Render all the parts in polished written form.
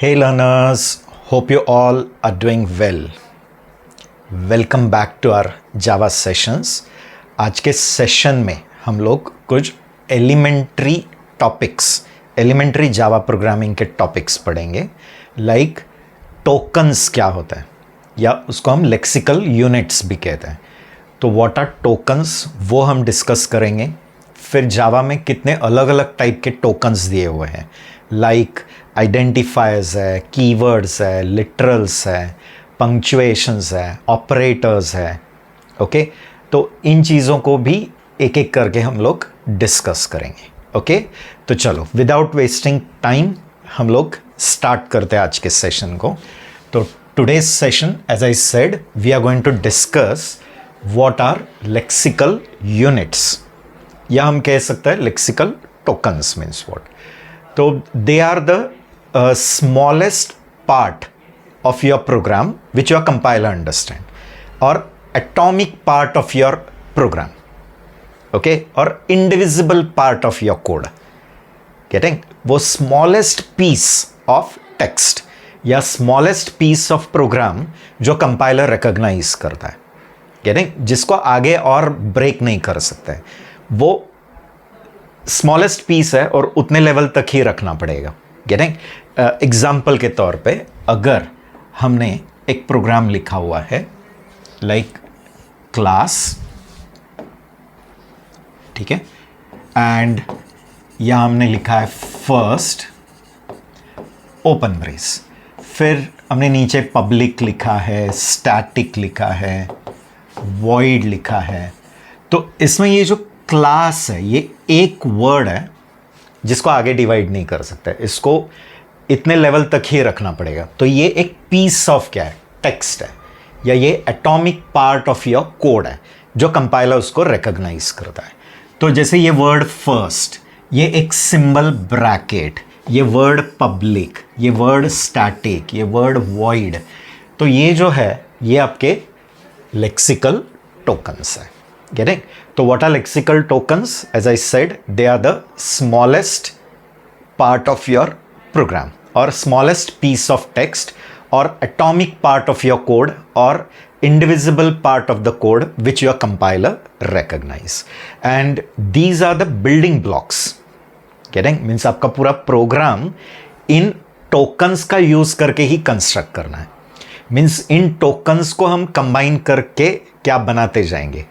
Hey learners, hope you all are doing well. Welcome back to our Java sessions. आज के session में हम लोग कुछ एलिमेंट्री जावा प्रोग्रामिंग के टॉपिक्स पढ़ेंगे, लाइक टोकन्स क्या होता है या उसको हम लेक्सिकल यूनिट्स भी कहते हैं. तो व्हाट आर टोकन्स वो हम डिस्कस करेंगे. फिर जावा में कितने अलग अलग टाइप के टोकन्स दिए हुए हैं, लाइक आइडेंटिफायर्स है, कीवर्ड्स है, लिटरल्स है, पंक्चुएशंस है, ऑपरेटर्स है. ओके, तो इन चीज़ों को भी एक एक करके हम लोग डिस्कस करेंगे. ओके, तो चलो विदाउट वेस्टिंग टाइम हम लोग स्टार्ट करते हैं आज के सेशन को. तो today's session, as I said, we are going to discuss what are lexical units, या हम कह सकते हैं लेक्सिकल टोकन्स मीन्स व्हाट. तो they are the smallest part of your program which your compiler understand, or atomic part of your program, okay, or indivisible part of your code. Getting? वो smallest piece of text या smallest piece of program जो compiler recognize करता है. Getting? जिसको आगे और break नहीं कर सकता है, वो smallest piece है और उतने लेवल तक ही रखना पड़ेगा. गेटिंग? एग्जाम्पल के तौर पे अगर हमने एक प्रोग्राम लिखा हुआ है लाइक क्लास, ठीक है, एंड या हमने लिखा है फर्स्ट ओपन ब्रेस, फिर हमने नीचे पब्लिक लिखा है, स्टैटिक लिखा है, वॉइड लिखा है. तो इसमें ये जो क्लास है ये एक वर्ड है जिसको आगे डिवाइड नहीं कर सकते, इसको इतने लेवल तक ही रखना पड़ेगा. तो ये एक पीस ऑफ क्या है, टेक्स्ट है, या ये atomic part of your code है जो कंपाइलर उसको रिकॉग्नाइज करता है. तो जैसे ये वर्ड फर्स्ट, ये एक सिंबल ब्रैकेट, ये वर्ड पब्लिक, ये वर्ड स्टैटिक, ये वर्ड वॉइड, तो ये जो है ये आपके लेक्सिकल टोकन्स है. Getting? So what are lexical tokens? As I said, they are the smallest part of your program, or smallest piece of text, or atomic part of your code, or indivisible part of the code which your compiler recognize. And these are the building blocks. Getting? Means आपका पूरा program इन tokens का use करके ही construct करना है. Means इन tokens को हम combine करके क्या बनाते जाएंगे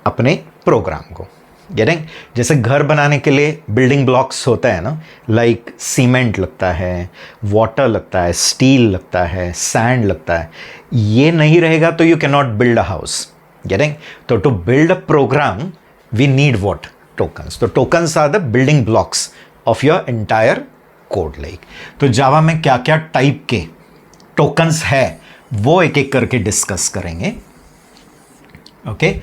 अपने प्रोग्राम को. गेटिंग? जैसे घर बनाने के लिए बिल्डिंग ब्लॉक्स होता है ना, लाइक सीमेंट लगता है, वाटर लगता है, स्टील लगता है, सैंड लगता है. ये नहीं रहेगा तो you can not build a house. Getting? तो to build a program we need what? Tokens. तो tokens are the building blocks of your entire code. Like तो जावा में क्या क्या टाइप के टोकन्स है वो एक एक करके डिस्कस करेंगे. ओके,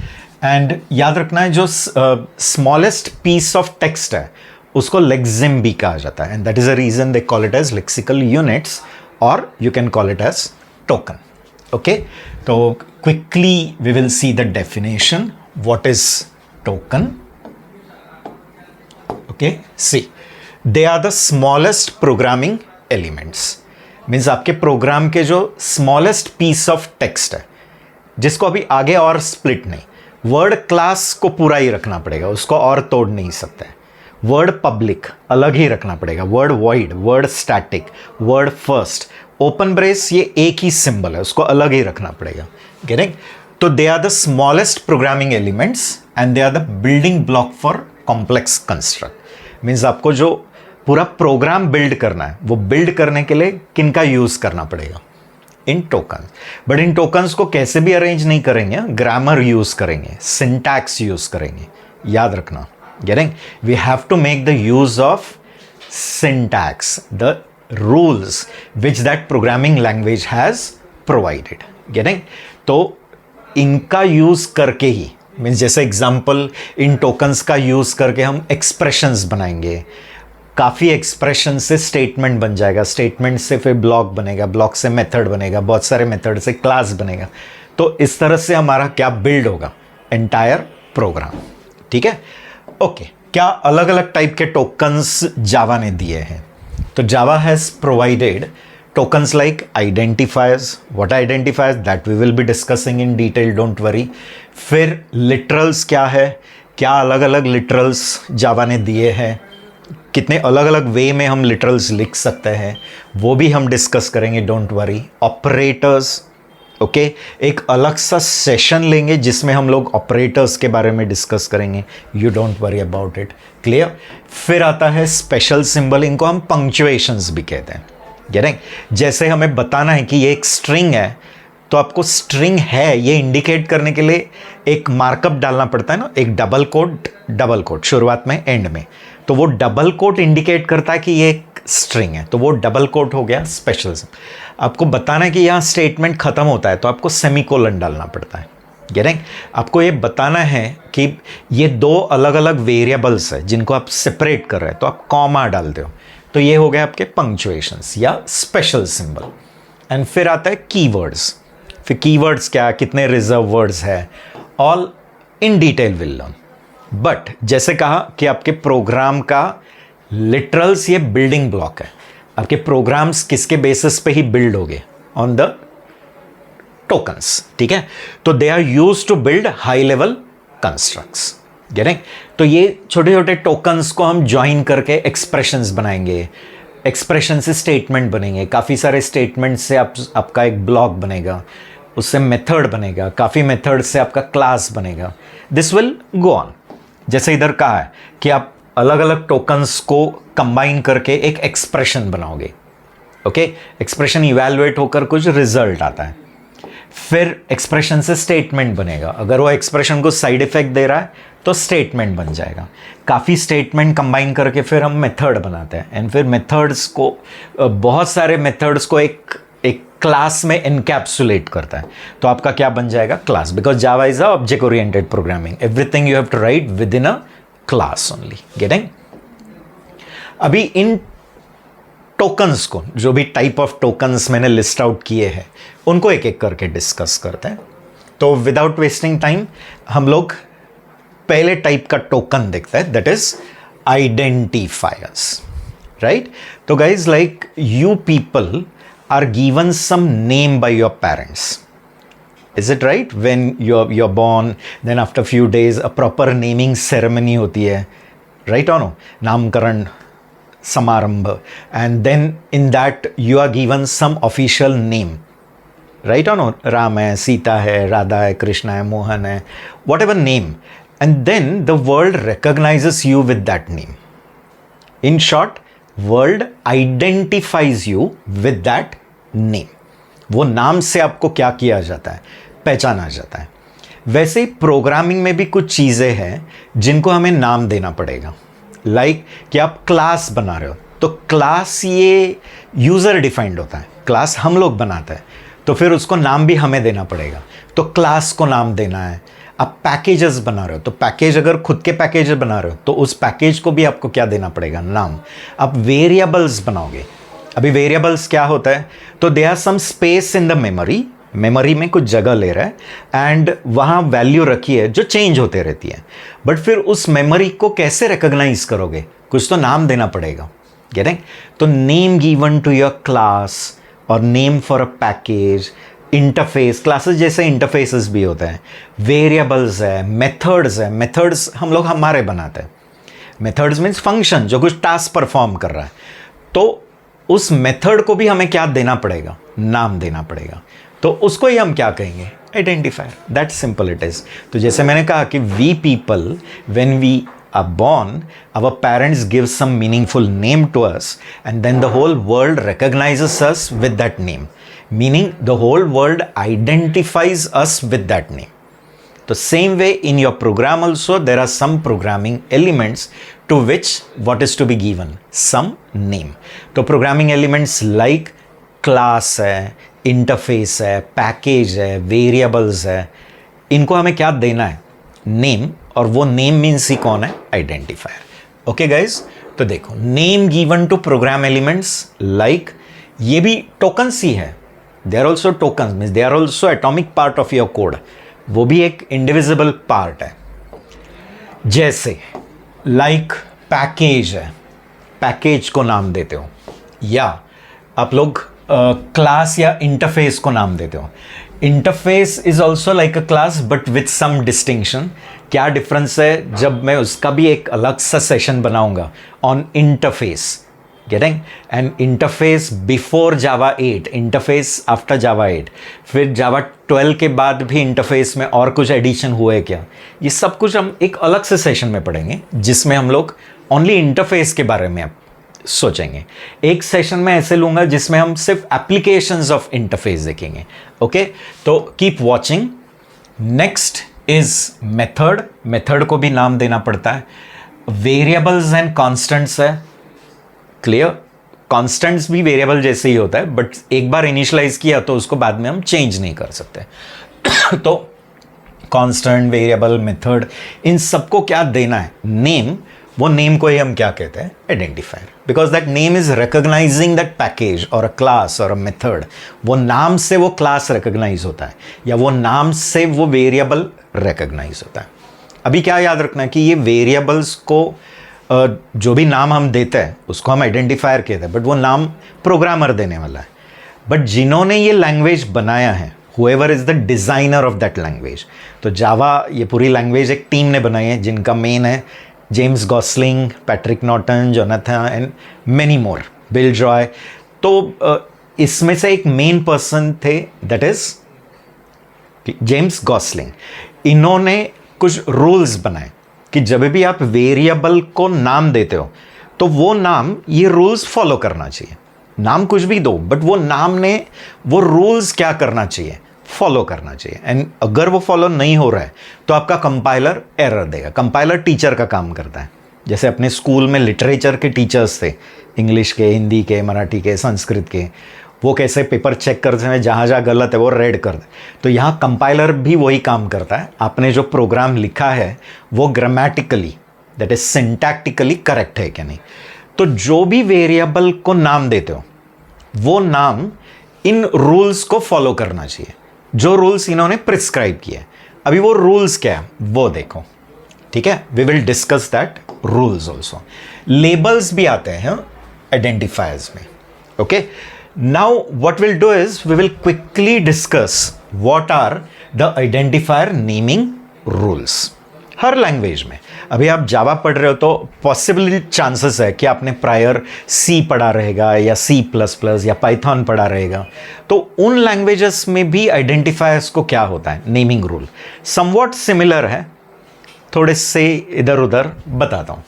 एंड याद रखना है जो स्मॉलेस्ट पीस ऑफ टेक्स्ट है उसको लेक्सिम भी कहा जाता है, and that is a reason they call it as lexical units, और you can call it as token. Okay, तो quickly we will see the definition. What is token? Okay, see, they are the smallest programming elements. Means आपके program के जो smallest piece of text है जिसको अभी आगे और स्प्लिट नहीं. वर्ड क्लास को पूरा ही रखना पड़ेगा, उसको और तोड़ नहीं सकते. वर्ड पब्लिक अलग ही रखना पड़ेगा, word void, word static, word first, open brace, ये एक ही सिंबल है, उसको अलग ही रखना पड़ेगा. गेटिंग? तो they are the smallest programming elements and they are the building block for complex construct. Means आपको जो पूरा प्रोग्राम बिल्ड करना है वो बिल्ड करने के लिए किनका यूज करना पड़ेगा? In token. बट इन टोकन्स को कैसे भी अरेंज नहीं करेंगे, ग्रामर यूज करेंगे, सिंटैक्स यूज करेंगे. याद रखना. Getting? We have to make the use of syntax, the rules which that programming language has provided. Getting? तो इनका यूज करके ही, मीन्स जैसे एग्जाम्पल, इन टोकन्स का यूज करके हम एक्सप्रेशंस बनाएंगे, काफ़ी एक्सप्रेशन से स्टेटमेंट बन जाएगा, स्टेटमेंट से फिर ब्लॉक बनेगा, ब्लॉक से मेथड बनेगा, बहुत सारे मेथड से क्लास बनेगा. तो इस तरह से हमारा क्या बिल्ड होगा? Entire program. ठीक है? ओके, क्या अलग अलग टाइप के टोकन्स जावा ने दिए हैं? तो Java has provided tokens like identifiers. What are identifiers? That we will be discussing in detail, don't worry. फिर literals क्या है, क्या अलग अलग literals जावा ने दिए हैं, कितने अलग अलग वे में हम literals लिख सकते हैं, वो भी हम डिस्कस करेंगे, डोंट वरी. ऑपरेटर्स, ओके, एक अलग सा सेशन लेंगे जिसमें हम लोग ऑपरेटर्स के बारे में डिस्कस करेंगे. You don't worry about it. Clear. फिर आता है स्पेशल सिंबल, इनको हम पंक्चुएशंस भी कहते हैं. गेटिंग. जैसे हमें बताना है कि ये एक स्ट्रिंग है, तो आपको स्ट्रिंग है ये इंडिकेट करने के लिए एक मार्कअप डालना पड़ता है ना, एक डबल कोट शुरुआत में, एंड में. तो वो डबल कोट इंडिकेट करता है कि ये एक स्ट्रिंग है, तो वो डबल कोट हो गया स्पेशल. आपको बताना है कि यहाँ स्टेटमेंट खत्म होता है तो आपको सेमीकोलन डालना पड़ता है. गेटिंग. आपको ये बताना है कि ये दो अलग अलग वेरिएबल्स है जिनको आप सेपरेट कर रहे हैं, तो आप कॉमा डालते हो, तो ये हो गए आपके पंक्चुएशंस या स्पेशल सिंबल. एंड फिर आता है कीवर्ड्स. फिर कीवर्ड्स क्या, कितने रिजर्व वर्ड्स है, all in detail will learn. But जैसे कहा कि आपके प्रोग्राम का लिटरल्स ये बिल्डिंग ब्लॉक है. आपके प्रोग्राम्स किसके बेसिस पे ही बिल्ड होगे, ऑन द टोकन्स. ठीक है. तो they are used to build high level constructs. Getting. तो ये छोटे छोटे टोकन्स को हम ज्वाइन करके एक्सप्रेशंस बनाएंगे, एक्सप्रेशन से स्टेटमेंट बनेंगे, काफ़ी सारे स्टेटमेंट से आपका एक ब्लॉक बनेगा, उससे मेथड बनेगा, काफ़ी मेथड से आपका क्लास बनेगा. This will go on. जैसे इधर कहा है कि आप अलग अलग टोकन्स को कंबाइन करके एक एक्सप्रेशन बनाओगे. ओके. एक्सप्रेशन इवैल्यूएट होकर कुछ रिजल्ट आता है. फिर एक्सप्रेशन से स्टेटमेंट बनेगा. अगर वो एक्सप्रेशन को साइड इफेक्ट दे रहा है तो स्टेटमेंट बन जाएगा. काफ़ी स्टेटमेंट कंबाइन करके फिर हम मेथड बनाते हैं. एंड फिर मेथड्स को, बहुत सारे मेथड्स को एक क्लास में एनकैप्सुलेट करता है, तो आपका क्या बन जाएगा, class. Because Java is a object oriented programming. Everything you have to write within a class only. Getting. अभी इन टोकन्स को, जो भी टाइप ऑफ टोकन्स मैंने लिस्ट आउट किए हैं, उनको एक एक करके डिस्कस करते हैं. तो विदाउट वेस्टिंग टाइम हम लोग पहले टाइप का टोकन देखते हैं, दैट इज आइडेंटिफायर्स. राइट. तो guys, like you people are given some name by your parents. Is it right? When you're born, then after few days a proper naming ceremony होती है, right or no? नामकरण समारंभ. And then in that you are given some official name, right or no? Ram है, सीता है, राधा है, कृष्णा है, मोहन है, whatever name. And then the world recognizes you with that name. In short, world identifies you with that name. वो नाम से आपको क्या किया जाता है, पहचाना जाता है. वैसे ही प्रोग्रामिंग में भी कुछ चीज़ें हैं जिनको हमें नाम देना पड़ेगा. लाइक कि आप क्लास बना रहे हो, तो क्लास ये यूज़र डिफाइंड होता है, क्लास हम लोग बनाते हैं, तो फिर उसको नाम भी हमें देना पड़ेगा. तो क्लास को नाम देना है. आप पैकेजेस बना रहे हो, तो पैकेज, अगर खुद के पैकेज बना रहे हो तो उस पैकेज को भी आपको क्या देना पड़ेगा, नाम. आप वेरिएबल्स बनाओगे. अभी वेरिएबल्स क्या होता है, तो they are some space in the memory. Memory में कुछ जगह ले रहा है एंड वहाँ वैल्यू रखी है जो चेंज होते रहती है. बट फिर उस मेमोरी को कैसे रिकॉग्नाइज करोगे, कुछ तो नाम देना पड़ेगा. गेटिंग. तो name given to your class और name for a package. Interface, classes जैसे इंटरफेसेस भी होते हैं. वेरिएबल्स है, मेथड्स है. मेथड्स हम लोग हमारे बनाते हैं. मेथड्स मीन्स फंक्शन जो कुछ टास्क परफॉर्म कर रहा है, तो उस मेथड को भी हमें क्या देना पड़ेगा, नाम देना पड़ेगा. तो उसको ही हम क्या कहेंगे, identifier. That simple it is. तो जैसे मैंने कहा कि we people, when we are born, our parents give some meaningful name to us, and then the whole world recognizes us with that name. Meaning the whole world identifies us with that name. The same way in your program also there are some programming elements to which what is to be given, some name. तो programming elements like class है, interface है, package है, variables है, इनको हमें क्या देना है, name. और वो नेम मीन्स ही कौन है, आइडेंटिफायर. Okay guys. तो देखो, name given to program elements, like ये भी टोकन्स ही है. They are also tokens, means they are also atomic part of your code. वो भी एक इंडिविजिबल पार्ट है. जैसे लाइक पैकेज है, पैकेज को नाम देते हो. या आप लोग क्लास या इंटरफेस को नाम देते हो. Interface is also like a class but with some distinction. क्या डिफरेंस है, जब मैं उसका भी एक अलग सा सेशन बनाऊंगा on interface. Getting? And interface before Java 8, interface after Java 8, फिर जावा 12 के बाद भी इंटरफेस में और कुछ एडिशन हुए क्या, ये सब कुछ हम एक अलग से सेशन में पढ़ेंगे जिसमें हम लोग ओनली इंटरफेस के बारे में सोचेंगे. एक सेशन में ऐसे लूंगा जिसमें हम सिर्फ एप्लीकेशंस ऑफ इंटरफेस देखेंगे. ओके, तो keep watching. Next is method. Method को भी नाम देना पड़ता है. वेरिएबल्स एंड कॉन्स्टेंट्स है. क्लियर? कॉन्स्टेंट्स भी वेरिएबल जैसे ही होता है, बट एक बार इनिशियलाइज किया तो उसको बाद में हम चेंज नहीं कर सकते. तो कॉन्स्टेंट, वेरिएबल, मेथड, इन सबको क्या देना है? नेम. वो नेम को ही हम क्या कहते हैं? Identifier. Because that name is recognising that package और अ क्लास और अ मेथड. वो नाम से वो क्लास रिकॉग्नाइज होता है या वो नाम से वो वेरिएबल रिकॉग्नाइज होता है. अभी क्या याद रखना है कि ये वेरिएबल्स को जो भी नाम हम देते हैं उसको हम आइडेंटिफायर कहते हैं, बट वो नाम प्रोग्रामर देने वाला है. बट जिन्होंने ये लैंग्वेज बनाया है, whoever is the designer of that language. तो जावा, ये पूरी लैंग्वेज एक टीम ने बनाई है जिनका मेन है James Gosling, Patrick Norton, Jonathan and many more, bill Joy. तो इसमें से एक मेन पर्सन थे, दैट इज जेम्स गॉसलिंग. इन्होंने कुछ रूल्स बनाए कि जब भी आप वेरिएबल को नाम देते हो तो वो नाम ये रूल्स फॉलो करना चाहिए. नाम कुछ भी दो, बट वो नाम ने वो रूल्स क्या करना चाहिए? फॉलो करना चाहिए. एंड अगर वो फॉलो नहीं हो रहा है तो आपका कंपाइलर एरर देगा. कंपाइलर टीचर का काम करता है. जैसे अपने स्कूल में लिटरेचर के टीचर्स थे, इंग्लिश के, हिंदी के, मराठी के, संस्कृत के, वो कैसे पेपर चेक करते हैं, जहाँ जहाँ गलत है वो रेड कर दे. तो यहाँ कंपाइलर भी वही काम करता है. आपने जो प्रोग्राम लिखा है वो grammatically, that is syntactically correct है कि नहीं. तो जो भी वेरिएबल को नाम देते हो वो नाम इन रूल्स को फॉलो करना चाहिए, जो रूल्स इन्होंने प्रिस्क्राइब किए. अभी वो रूल्स क्या है वो देखो. ठीक है, we will discuss that rules also. Labels भी आते हैं आइडेंटिफायर्स में. Okay, now what we'll do is we will quickly discuss what are the identifier naming rules. Her language में, अभी आप जावा पढ़ रहे हो तो पॉसिबल चांसेस है कि आपने प्रायर सी पढ़ा रहेगा या C++ या पाइथन पढ़ा रहेगा. तो उन लैंग्वेजेस में भी आइडेंटिफायर्स को क्या होता है? Naming rule. समवॉट सिमिलर है, थोड़े से इधर उधर बताता हूँ.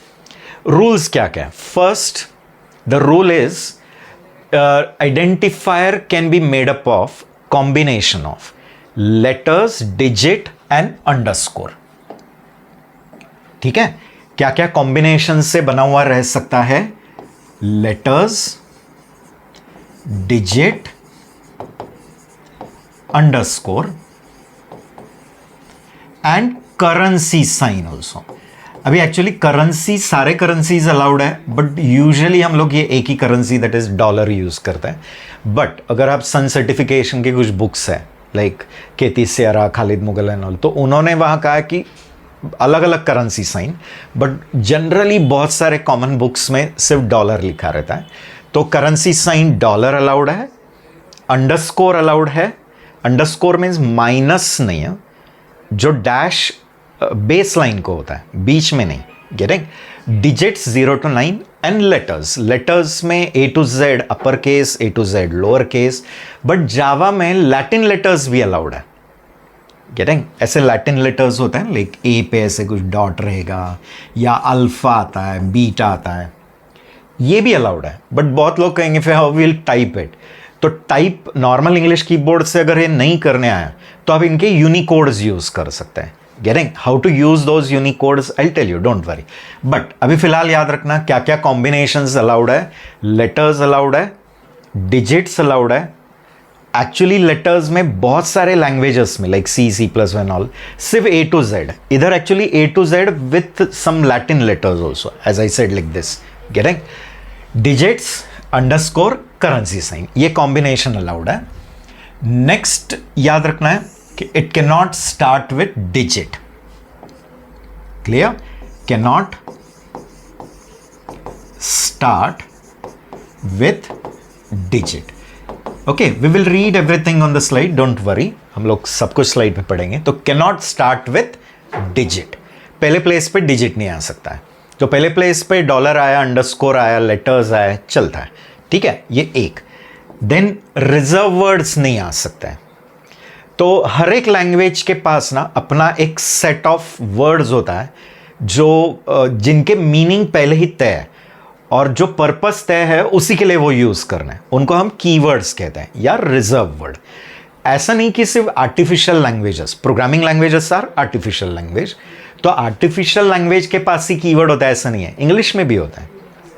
रूल्स क्या क्या है? First, the rule is identifier can be made up of combination of letters, digit and underscore. ठीक है, क्या क्या कॉम्बिनेशन से बना हुआ रह सकता है? Letters, digit, underscore and currency sign also. अभी एक्चुअली करेंसी, सारे करेंसीज अलाउड है, बट यूजुअली हम लोग ये एक ही currency that is dollar use करते हैं. बट अगर आप सन सर्टिफिकेशन के कुछ बुक्स हैं like Kathy Sierra, Khalid Mughal and all, तो उन्होंने वहाँ कहा कि अलग अलग करेंसी साइन, बट जनरली बहुत सारे कॉमन बुक्स में सिर्फ डॉलर लिखा रहता है. तो करेंसी साइन डॉलर अलाउड है. अंडरस्कोर अलाउड है. अंडरस्कोर मीन्स माइनस नहीं है, जो डैश बेस लाइन को होता है, बीच में नहीं. Getting? Digits 0 to 9 and letters. Letters में A to Z upper case, A to Z lower case, but Java में लैटिन लेटर्स भी अलाउड है. गेटिंग? ऐसे लैटिन लेटर्स होते हैं, लाइक ए पे ऐसे कुछ डॉट रहेगा, या अल्फा आता है, बीटा आता है, ये भी अलाउड है. बट बहुत लोग कहेंगे फिर हाउ विल टाइप इट. तो टाइप नॉर्मल इंग्लिश कीबोर्ड से अगर ये नहीं करने आया तो आप इनके यूनिकोड्स यूज कर सकते हैं. Getting how to use those Unicodes, I'll tell you, don't worry. But अभी फिलहाल याद रखना क्या क्या कॉम्बिनेशंस अलाउड है. लेटर्स अलाउड है, डिजिट्स अलाउड है. एक्चुअली लेटर्स में बहुत सारे लैंग्वेजेस में लाइक C++ एंड ऑल सिर्फ A to Z. इधर actually A to Z with some Latin letters also, as I said like this. Getting? Digits, underscore, currency sign, ये combination allowed है. Next याद रखना है कि it cannot start with digit. Clear? Cannot start with digit. Okay, we will read everything on the slide, don't worry, हम लोग सब कुछ स्लाइड पे पढ़ेंगे। तो can not start with digit, पहले प्लेस पे डिजिट नहीं आ सकता है। तो पहले प्लेस पे डॉलर आया, अंडरस्कोर आया, लेटर्स आया, चलता है, ठीक है, ये एक। देन रिजर्व वर्ड्स नहीं आ सकता है। तो हर एक लैंग्वेज के पास ना अपना एक सेट ऑफ वर्ड्स होता है जो जिनके मीनिंग पहले ही तय है और जो पर्पस तय है उसी के लिए वो यूज करना है, उनको हम कीवर्ड्स कहते हैं या रिजर्व वर्ड। ऐसा नहीं कि सिर्फ artificial languages, programming languages are artificial language, तो आर्टिफिशियल लैंग्वेज के पास ही कीवर्ड होता है, ऐसा नहीं है। इंग्लिश में भी होता है,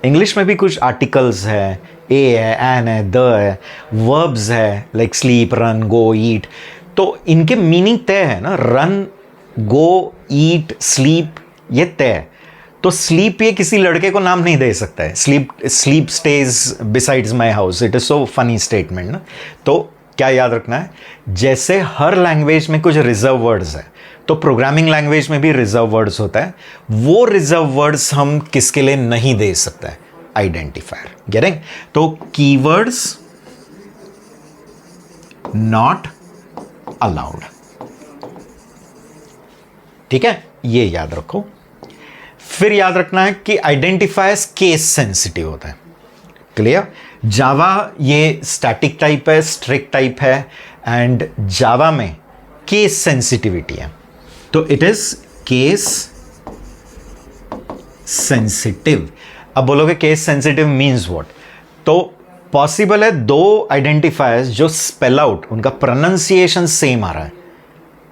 इंग्लिश में भी कुछ आर्टिकल्स है, ए है, एन है, द है, वर्ब्स है, लाइक स्लीप, रन, गो, ईट, तो इनके मीनिंग तय है ना, रन, गो, ईट, स्लीप, ये तय है। तो स्लीप ये किसी लड़के को नाम नहीं दे सकता है, sleep stage besides my house, it is so funny statement ना। तो क्या याद रखना है, जैसे हर लैंग्वेज में कुछ रिजर्व वर्ड्स है, तो प्रोग्रामिंग लैंग्वेज में भी रिजर्व वर्ड्स होता है। वो रिजर्व वर्ड्स हम किसके लिए नहीं दे सकते हैं, आइडेंटिफायर, गेटिंग। तो कीवर्ड्स नॉट अलाउड, ठीक है, ये याद रखो। फिर याद रखना है कि आइडेंटिफायर्स केस सेंसिटिव होता है, क्लियर। जावा ये स्टैटिक टाइप है, स्ट्रिक्ट टाइप है, एंड जावा में केस सेंसिटिविटी है, तो इट इज केस सेंसिटिव। अब बोलोगे केस सेंसिटिव मीन्स व्हाट, तो पॉसिबल है दो आइडेंटिफायर्स जो स्पेल आउट, उनका प्रोनाउंसिएशन सेम आ रहा है,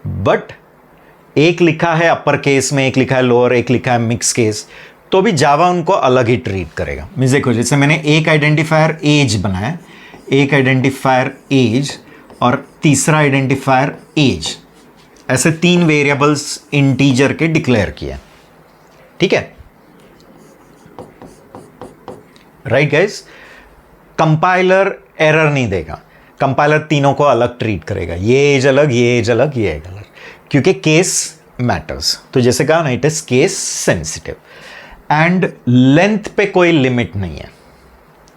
बट एक लिखा है अपर केस में, एक लिखा है लोअर, एक लिखा है मिक्स केस, तो भी जावा उनको अलग ही ट्रीट करेगा। मीन्स देखो, जैसे मैंने एक आइडेंटिफायर एज बनाया, एक आइडेंटिफायर एज और तीसरा आइडेंटिफायर एज, ऐसे तीन वेरिएबल्स इंटीजर के डिक्लेयर किया, ठीक है, राइट गाइस। कंपाइलर एरर नहीं देगा, कंपाइलर तीनों को अलग ट्रीट करेगा, ये एज अलग, ये एज अलग, ये एज अलग, क्योंकि केस मैटर्स। तो जैसे कहा ना, it is case sensitive. And length पे कोई लिमिट नहीं है,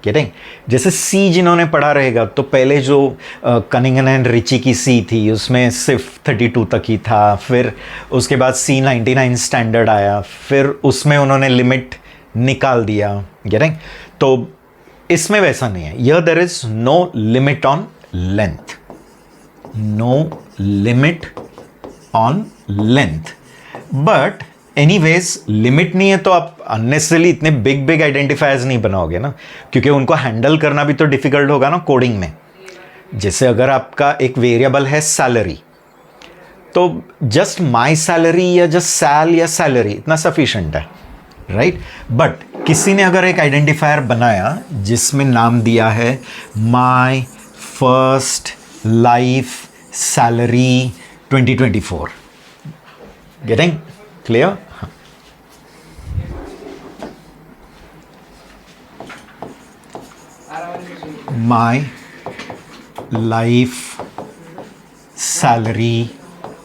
गेटिंग। जैसे सी जिन्होंने पढ़ा रहेगा, तो पहले जो कनिंगन एंड रिची की सी थी उसमें सिर्फ 32 तक ही था, फिर उसके बाद सी 99 स्टैंडर्ड आया, फिर उसमें उन्होंने लिमिट निकाल दिया, गेटिंग। तो इसमें वैसा नहीं है, यह there is no limit on length, no limit on length. But anyways limit नहीं है तो आप अननेसेसरली इतने बिग बिग आइडेंटिफायर्स नहीं बनाओगे ना, क्योंकि उनको हैंडल करना भी तो डिफिकल्ट होगा ना कोडिंग में। जैसे अगर आपका एक वेरिएबल है सैलरी, तो जस्ट माई सैलरी या जस्ट सैल या सैलरी इतना सफिशिएंट है, राइट। बट किसी ने अगर एक आइडेंटिफायर बनाया जिसमें नाम दिया है my first life salary 2024, getting clear. My life salary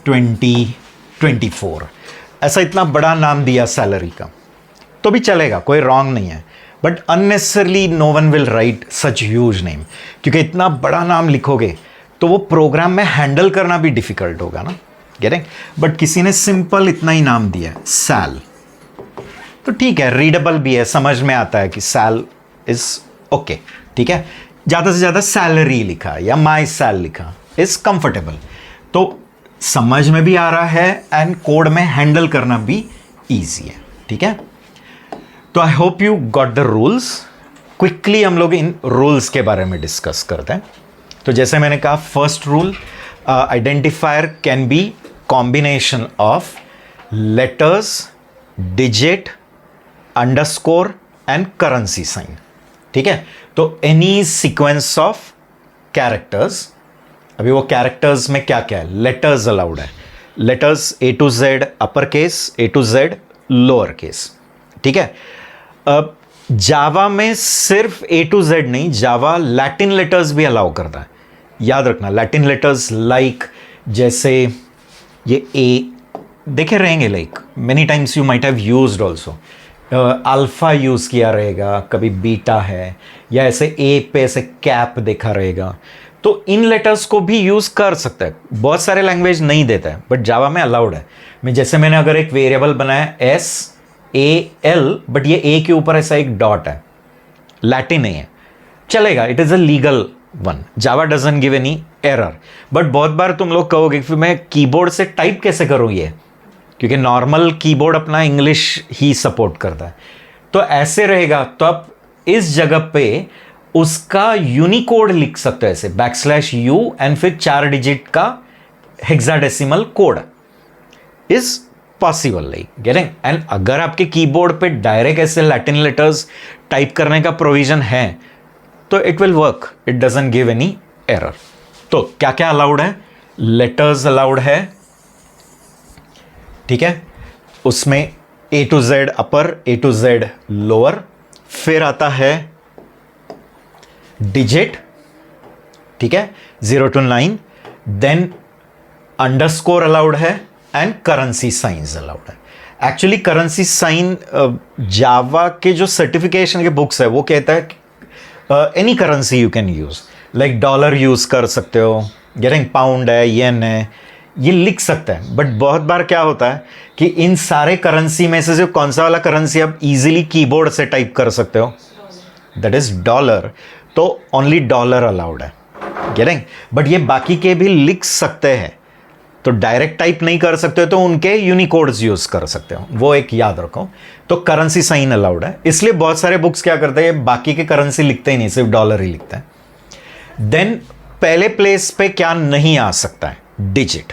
2024, ऐसा इतना बड़ा नाम दिया सैलरी का, तो भी चलेगा, कोई रॉन्ग नहीं है। But unnecessarily no one will write such huge name, क्योंकि इतना बड़ा नाम लिखोगे तो वो प्रोग्राम में हैंडल करना भी डिफिकल्ट होगा ना, गेटिंग। बट किसी ने सिंपल इतना ही नाम दिया है सैल, तो ठीक है, रीडेबल भी है, समझ में आता है कि सैल इज ओके, ठीक है। ज़्यादा से ज़्यादा सैलरी लिखा या माई सैल लिखा इज कंफर्टेबल, तो समझ में भी आ रहा है एंड कोड में हैंडल करना भी ईजी है, ठीक है। तो I hope you got the rules. Quickly हम लोग इन रूल्स के बारे में डिस्कस करते हैं। तो जैसे मैंने कहा, first rule, identifier can be combination of letters, digit, underscore and currency sign, ठीक है। तो एनी सीक्वेंस ऑफ कैरेक्टर्स, अभी वो कैरेक्टर्स में क्या क्या है, लेटर्स अलाउड है, letters A to Z upper case, A to Z lower case, ठीक है। अब जावा में सिर्फ A to Z नहीं, जावा लैटिन लेटर्स भी अलाउ करता है, याद रखना। लैटिन लेटर्स लाइक, जैसे ये A देखे रहेंगे, like many times you might have used also, alpha use किया रहेगा, कभी बीटा है, या ऐसे ए पे ऐसे कैप देखा रहेगा। तो इन लेटर्स को भी यूज कर सकता है, बहुत सारे लैंग्वेज नहीं देता है बट जावा में अलाउड है। मैं जैसे मैंने अगर एक वेरिएबल बनाया SAL बट ये A के ऊपर ऐसा एक डॉट है, लैटिन नहीं है, चलेगा, it is a legal one, Java doesn't give any error. But बहुत बार तुम लोग कहोगे कि मैं कीबोर्ड से टाइप कैसे करूं ये, क्योंकि नॉर्मल कीबोर्ड अपना इंग्लिश ही सपोर्ट करता है। तो ऐसे रहेगा, तो आप इस जगह पे उसका यूनिकोड लिख सकते हो ऐसे \U एंड फिर 4 डिजिट का hexadecimal code is possible, like getting. And अगर आपके कीबोर्ड पे डायरेक्ट ऐसे लैटिन लेटर्स टाइप करने का प्रोविजन है तो it will work, it doesn't give any error. तो क्या क्या अलाउड है, लेटर्स अलाउड है, ठीक है, उसमें A to Z upper, A to Z lower, फिर आता है डिजिट, ठीक है, 0 to 9, देन अंडरस्कोर अलाउड है एंड करेंसी साइंस अलाउड है। एक्चुअली करेंसी साइन जावा के जो सर्टिफिकेशन के बुक्स है वो कहता है any currency you can use, like dollar use कर सकते हो, गेटिंग, पाउंड है, येन है, ये लिख सकता है। बट बहुत बार क्या होता है कि इन सारे करेंसी में से जो कौन सा वाला करेंसी आप इजीली कीबोर्ड से टाइप कर सकते हो, दैट इज डॉलर, तो ओनली डॉलर अलाउड है, गेटिंग। बट ये बाकी के भी लिख सकते हैं, तो डायरेक्ट टाइप नहीं कर सकते तो उनके यूनिकोड्स यूज कर सकते हो, वो एक याद रखो। तो करेंसी साइन अलाउड है, इसलिए बहुत सारे बुक्स क्या करते हैं बाकी के करेंसी लिखते ही नहीं, सिर्फ डॉलर ही लिखते हैं। देन पहले प्लेस पे क्या नहीं आ सकता है, digit,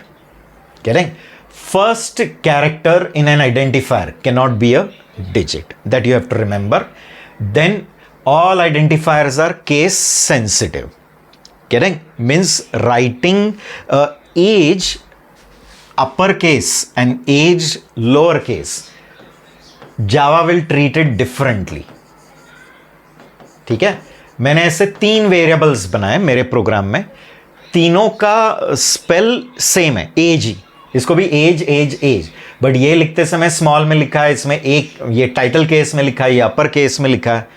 getting. First character in an identifier can not be a digit, that you have to remember. Then all identifiers are case sensitive, getting, means writing age uppercase and age lowercase, Java will treat it differently, ठीक है। मैंने ऐसे 3 variables बनाए मेरे programme में, तीनों का spell same है, एज ही, इसको भी एज एज एज, बट ये लिखते समय स्मॉल में लिखा है, इसमें एक ये टाइटल केस में लिखा है, ये अपर केस में लिखा है,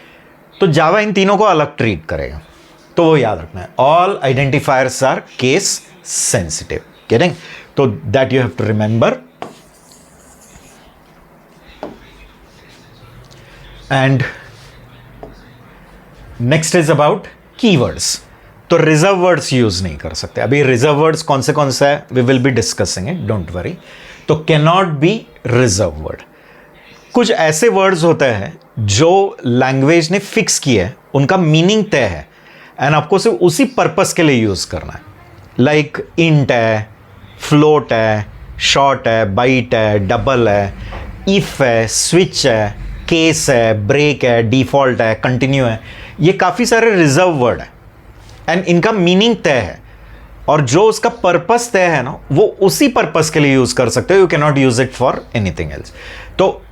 तो जावा इन तीनों को अलग ट्रीट करेगा, तो वो याद रखना है। All identifiers are case sensitive, getting, तो that you have to remember. And next is about keywords. तो रिजर्व वर्ड्स यूज नहीं कर सकते। अभी रिजर्व वर्ड्स कौन से है we will be discussing it, don't worry. तो can not be reserve word. कुछ ऐसे वर्ड्स होते हैं जो लैंग्वेज ने फिक्स किए है, उनका मीनिंग तय है एंड आपको सिर्फ उसी पर्पस के लिए यूज करना है, लाइक इंट है, फ्लोट है, शॉर्ट है, बाइट है, डबल है, इफ है, स्विच है, केस है, ब्रेक है, डिफॉल्ट है, कंटिन्यू है। ये काफ़ी सारे रिजर्व वर्ड है एंड इनका मीनिंग तय है और जो उसका पर्पस तय है ना, वो उसी पर्पस के लिए यूज कर सकते हो, you can not use it for anything else. तो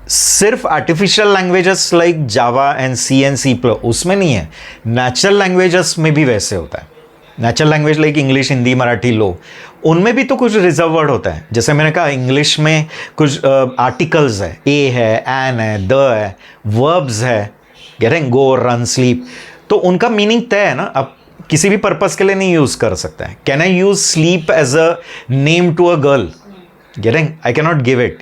सिर्फ artificial languages like Java and C उसमें नहीं है, नेचुरल लैंग्वेजेस में भी वैसे होता है। Natural language like English, Hindi, Marathi लो, उनमें भी तो कुछ रिजर्व वर्ड होता है। जैसे मैंने कहा इंग्लिश में कुछ आर्टिकल्स है, ए है, एन है, द है, वर्ब्स है, गेटिंग, गो, रन, स्लीप, तो उनका मीनिंग तय है ना, आप किसी भी पर्पस के लिए नहीं यूज कर सकते हैं। Can I use sleep as a name to a girl, getting, I cannot give it.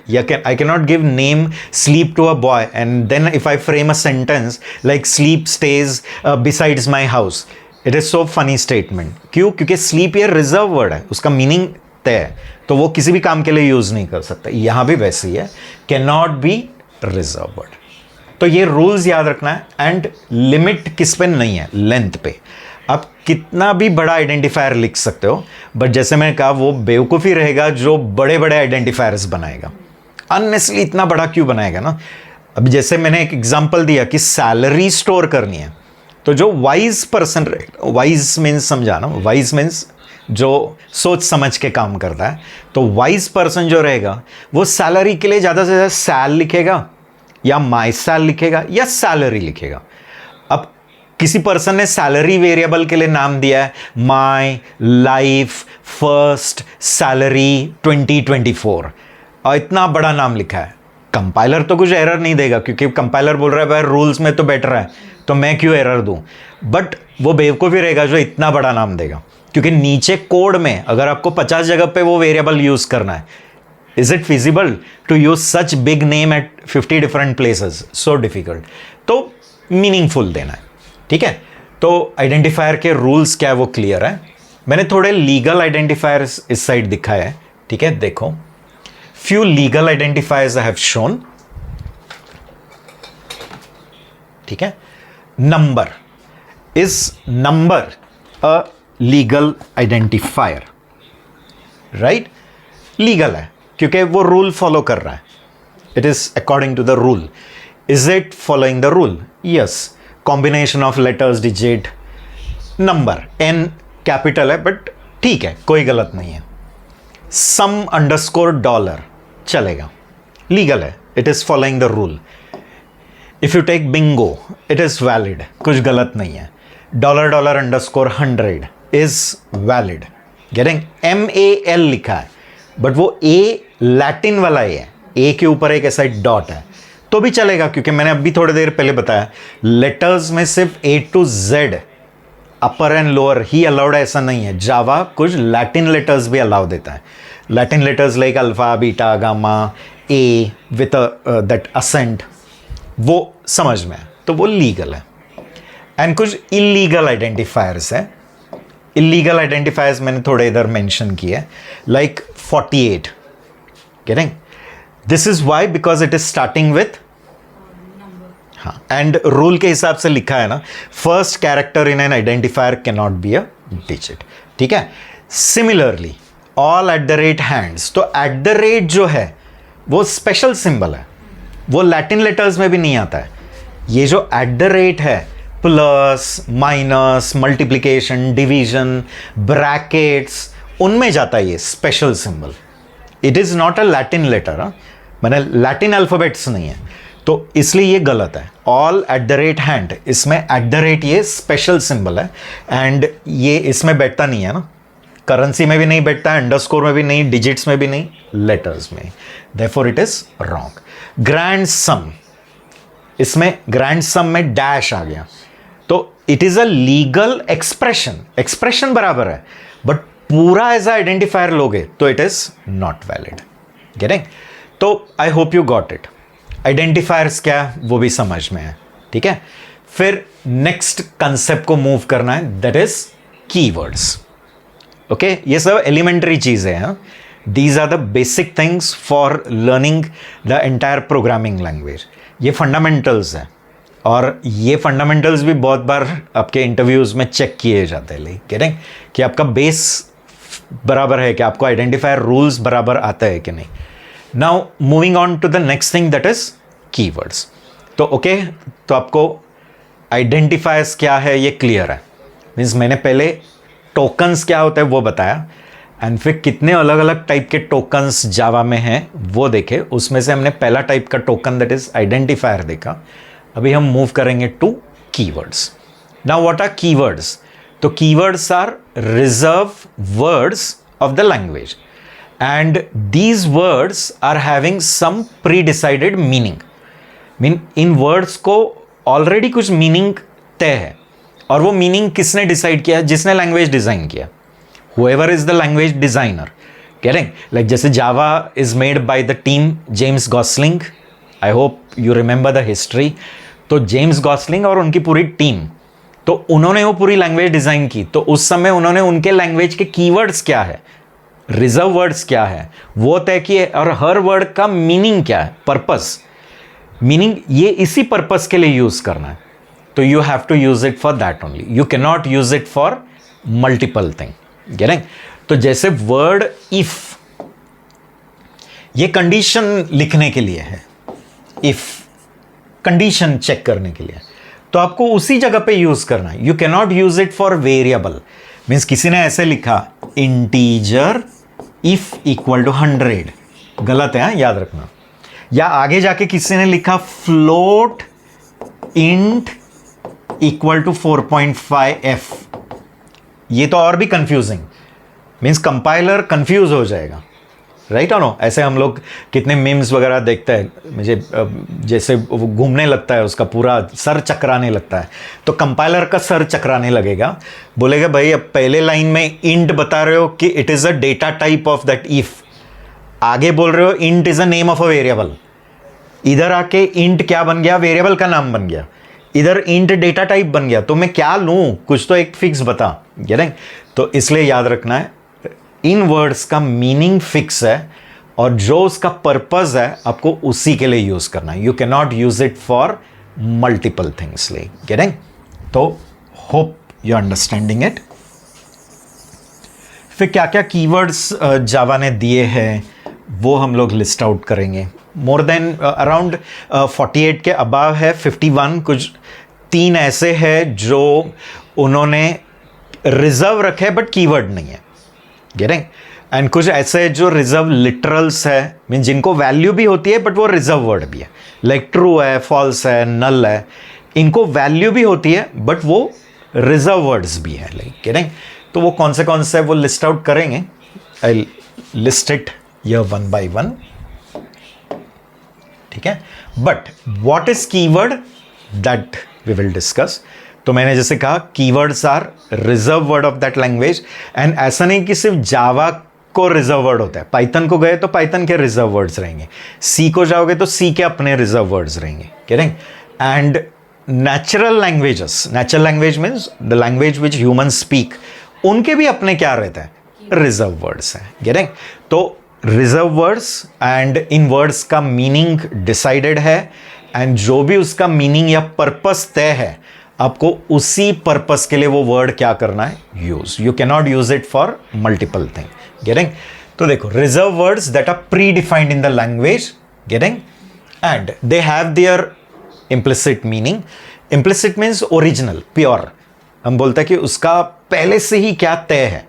I cannot give name sleep to a boy and then if I frame a sentence like sleep stays besides my house, it is so funny statement. क्यों? क्योंकि sleep ये reserve word है, उसका meaning तय है, तो वो किसी भी काम के लिए यूज नहीं कर सकता। यहाँ भी वैसे ही है, cannot be reserve word। तो ये रूल्स याद रखना है एंड लिमिट किस पे नहीं है, लेंथ पे। आप कितना भी बड़ा आइडेंटिफायर लिख सकते हो, बट जैसे मैंने कहा वो बेवकूफ़ी रहेगा जो बड़े बड़े आइडेंटिफायर्स बनाएगा। अननेसली इतना बड़ा क्यों बनाएगा ना। अभी जैसे मैंने एक एग्जांपल दिया कि सैलरी स्टोर करनी है, तो जो वाइज पर्सन, वाइज मीन्स समझा ना, वाइज मीन्स जो सोच समझ के काम करता है, तो वाइज पर्सन जो रहेगा वो सैलरी के लिए ज़्यादा से ज़्यादा सैल लिखेगा या माई सैल लिखेगा या सैलरी लिखेगा। अब किसी पर्सन ने सैलरी वेरिएबल के लिए नाम दिया है माई लाइफ फर्स्ट सैलरी 2024 और इतना बड़ा नाम लिखा है। कंपाइलर तो कुछ एरर नहीं देगा क्योंकि कंपाइलर बोल रहा है भाई रूल्स में तो बेटर है, तो मैं क्यों एरर दूं। बट वो बेवकूफ़ी रहेगा जो इतना बड़ा नाम देगा, क्योंकि नीचे कोड में अगर आपको 50 जगह पे वो वेरिएबल यूज़ करना है, is it feasible to use such big name at 50 different places? So difficult. तो मीनिंगफुल देना है, ठीक है. तो आइडेंटिफायर के रूल्स क्या है वो क्लियर है. मैंने थोड़े लीगल आइडेंटिफायर्स इस साइड दिखाए हैं, ठीक है. देखो, few legal identifiers I have shown, ठीक है. Number, is number a legal identifier? Right, legal है क्योंकि वो रूल फॉलो कर रहा है. It is according to the rule. Is it following the rule? Yes. Combination of letters, digit, number, N capital है but ठीक है, कोई गलत नहीं है. सम अंडरस्कोर डॉलर चलेगा, लीगल है, it is following the rule. If you take Bingo, it is valid, कुछ गलत नहीं है. Dollar dollar underscore 100 is valid. Getting? MAL लिखा है बट वो ए लैटिन वाला ए है, ए के ऊपर एक ऐसा डॉट है तो भी चलेगा, क्योंकि मैंने अभी थोड़ी देर पहले बताया लेटर्स में सिर्फ A to Z upper and lower he allowed है, ऐसा नहीं है. जावा कुछ लैटिन लेटर्स भी अलाउ देता है. Latin letters like alpha, beta, gamma, A with that accent, वो समझ में है, तो वो लीगल है. एंड कुछ इलीगल आइडेंटिफायर्स है. इलीगल आइडेंटिफायर्स मैंने थोड़े इधर मेंशन किए, like 48. Getting? This is why because it is starting with, हाँ, एंड रूल के हिसाब से लिखा है ना, first character in an identifier can not be a digit, ठीक है. सिमिलरली ऑल @ हैंड्स, तो @ जो है वो स्पेशल सिंबल है, वो लैटिन लेटर्स में भी नहीं आता है. ये जो @ है, plus, minus, multiplication, division, brackets, उनमें जाता है ये special symbol. It is not a Latin letter. मैंने लैटिन अल्फ़ाबेट्स नहीं है, तो इसलिए ये गलत है. ऑल @ हैंड, इसमें @ ये स्पेशल सिंबल है एंड ये इसमें बैठता नहीं है ना, करेंसी में भी नहीं बैठता है, अंडरस्कोर में भी नहीं, डिजिट्स में भी नहीं, लेटर्स में. Therefore it is wrong. Grand sum, इसमें ग्रैंड सम में डैश आ गया, तो it is a legal expression. Expression बराबर है बट पूरा एज अ आइडेंटिफायर लोगे तो it is not valid. Getting? तो I hope you got it. Identifiers क्या है वो भी समझ में है, ठीक है. फिर नेक्स्ट कंसेप्ट को मूव करना है, दैट इज कीवर्ड्स. ओके, ये सब एलिमेंट्री चीजें हैं. These are the basic things for learning the entire programming language. ये फंडामेंटल्स हैं और ये फंडामेंटल्स भी बहुत बार आपके इंटरव्यूज में चेक किए जाते हैं, गेटिंग, कि आपका बेस बराबर है, कि आपको आइडेंटिफायर रूल्स बराबर आता है कि नहीं. Now moving on to the next thing, that is keywords. तो ओके, तो आपको आइडेंटिफायर्स क्या है ये क्लियर है. मीन्स मैंने पहले टोकन्स क्या होता है वो बताया, एंड फिर कितने अलग अलग टाइप के टोकन्स जावा में हैं वो देखे. उसमें से हमने पहला टाइप का टोकन दैट इज आइडेंटिफायर देखा. अभी हम मूव करेंगे to keywords. Now what are keywords? तो keywords are reserve words of the language and these words are having some pre decided meaning. Mean इन वर्ड्स को ऑलरेडी कुछ meaning तय है, और वो मीनिंग किसने डिसाइड किया? जिसने लैंग्वेज डिजाइन किया. whoever is the language designer. Getting? Like जैसे Java is made by the team James Gosling. I hope you remember the history. तो जेम्स गॉसलिंग और उनकी पूरी टीम, तो उन्होंने वो पूरी लैंग्वेज डिजाइन की. तो उस समय उन्होंने उनके लैंग्वेज के कीवर्ड्स क्या है, रिजर्व वर्ड्स क्या है, वो तय किए, और हर वर्ड का मीनिंग क्या है, पर्पस. मीनिंग ये इसी पर्पस के लिए यूज करना है, तो you have to use it for that only. You can not use it for multiple thing. Getting? तो जैसे वर्ड इफ, ये कंडीशन लिखने के लिए है, इफ कंडीशन चेक करने के लिए, तो आपको उसी जगह पे यूज करना है. You can not use it for variable. Means किसी ने ऐसे लिखा इंटीजर इफ इक्वल टू 100, गलत है, याद रखना. या आगे जाके किसी ने लिखा float int equal to 4.5f. ये तो और भी कंफ्यूजिंग. मीन्स कंपाइलर कंफ्यूज हो जाएगा. राइट और नो? ऐसे हम लोग कितने मीम्स वगैरह देखते हैं, मुझे जैसे वो घूमने लगता है, उसका पूरा सर चकराने लगता है, तो कंपाइलर का सर चकराने लगेगा, बोलेगा भाई अब पहले लाइन में इंट बता रहे हो कि it is a data type of that if, आगे बोल रहे हो int is a name of a variable, इधर आके इंट क्या बन गया? वेरिएबल का नाम बन गया, इधर इंट डेटा टाइप बन गया, तो मैं क्या लूँ? कुछ तो एक फिक्स बता, गेटिंग? तो इसलिए याद रखना है, इन वर्ड्स का मीनिंग फिक्स है और जो उसका पर्पस है आपको उसी के लिए यूज करना है. You can not use it for multiple things. Like getting? तो होप यू अंडरस्टैंडिंग इट. फिर क्या क्या कीवर्ड्स जावा ने दिए हैं वो हम लोग लिस्ट आउट करेंगे. मोर देन अराउंड 48 के अबाव है, 51 कुछ 3 ऐसे हैं जो उन्होंने रिजर्व रखे बट कीवर्ड नहीं है. गेटिंग? एंड कुछ ऐसे जो रिजर्व लिटरल्स है, मीन जिनको वैल्यू भी होती है बट वो रिजर्व वर्ड भी है, लाइक ट्रू है, फॉल्स है, नल है, इनको वैल्यू भी होती है बट वो रिजर्व वर्ड्स भी है. Like getting? तो वो कौन से वो लिस्ट आउट करेंगे. आई लिस्ट इट ये वन बाय वन. ठीक है? But what is keyword that we will discuss. तो मैंने जैसे कहा keywords are reserve word of that language. And ऐसा नहीं कि सिर्फ जावा को रिजर्व वर्ड होता है, पाइथन को गए तो पाइथन के रिजर्व वर्ड्स रहेंगे, सी को जाओगे तो सी के अपने रिजर्व वर्ड्स रहेंगे. Getting? And natural languages, natural language means the language which human speak, उनके भी अपने क्या रहता है? रिजर्व वर्ड्स हैं. गेटिंग? तो reserve words and in words का मीनिंग डिसाइडेड है एंड जो भी उसका मीनिंग या पर्पस तय है आपको उसी पर्पस के लिए वो वर्ड क्या करना है? Use. You can not use it for multiple thing. Getting? तो देखो, reserve words that are predefined in the language. Getting? And they have their implicit meaning. Implicit means original, pure. हम बोलते हैं कि उसका पहले से ही क्या तय है,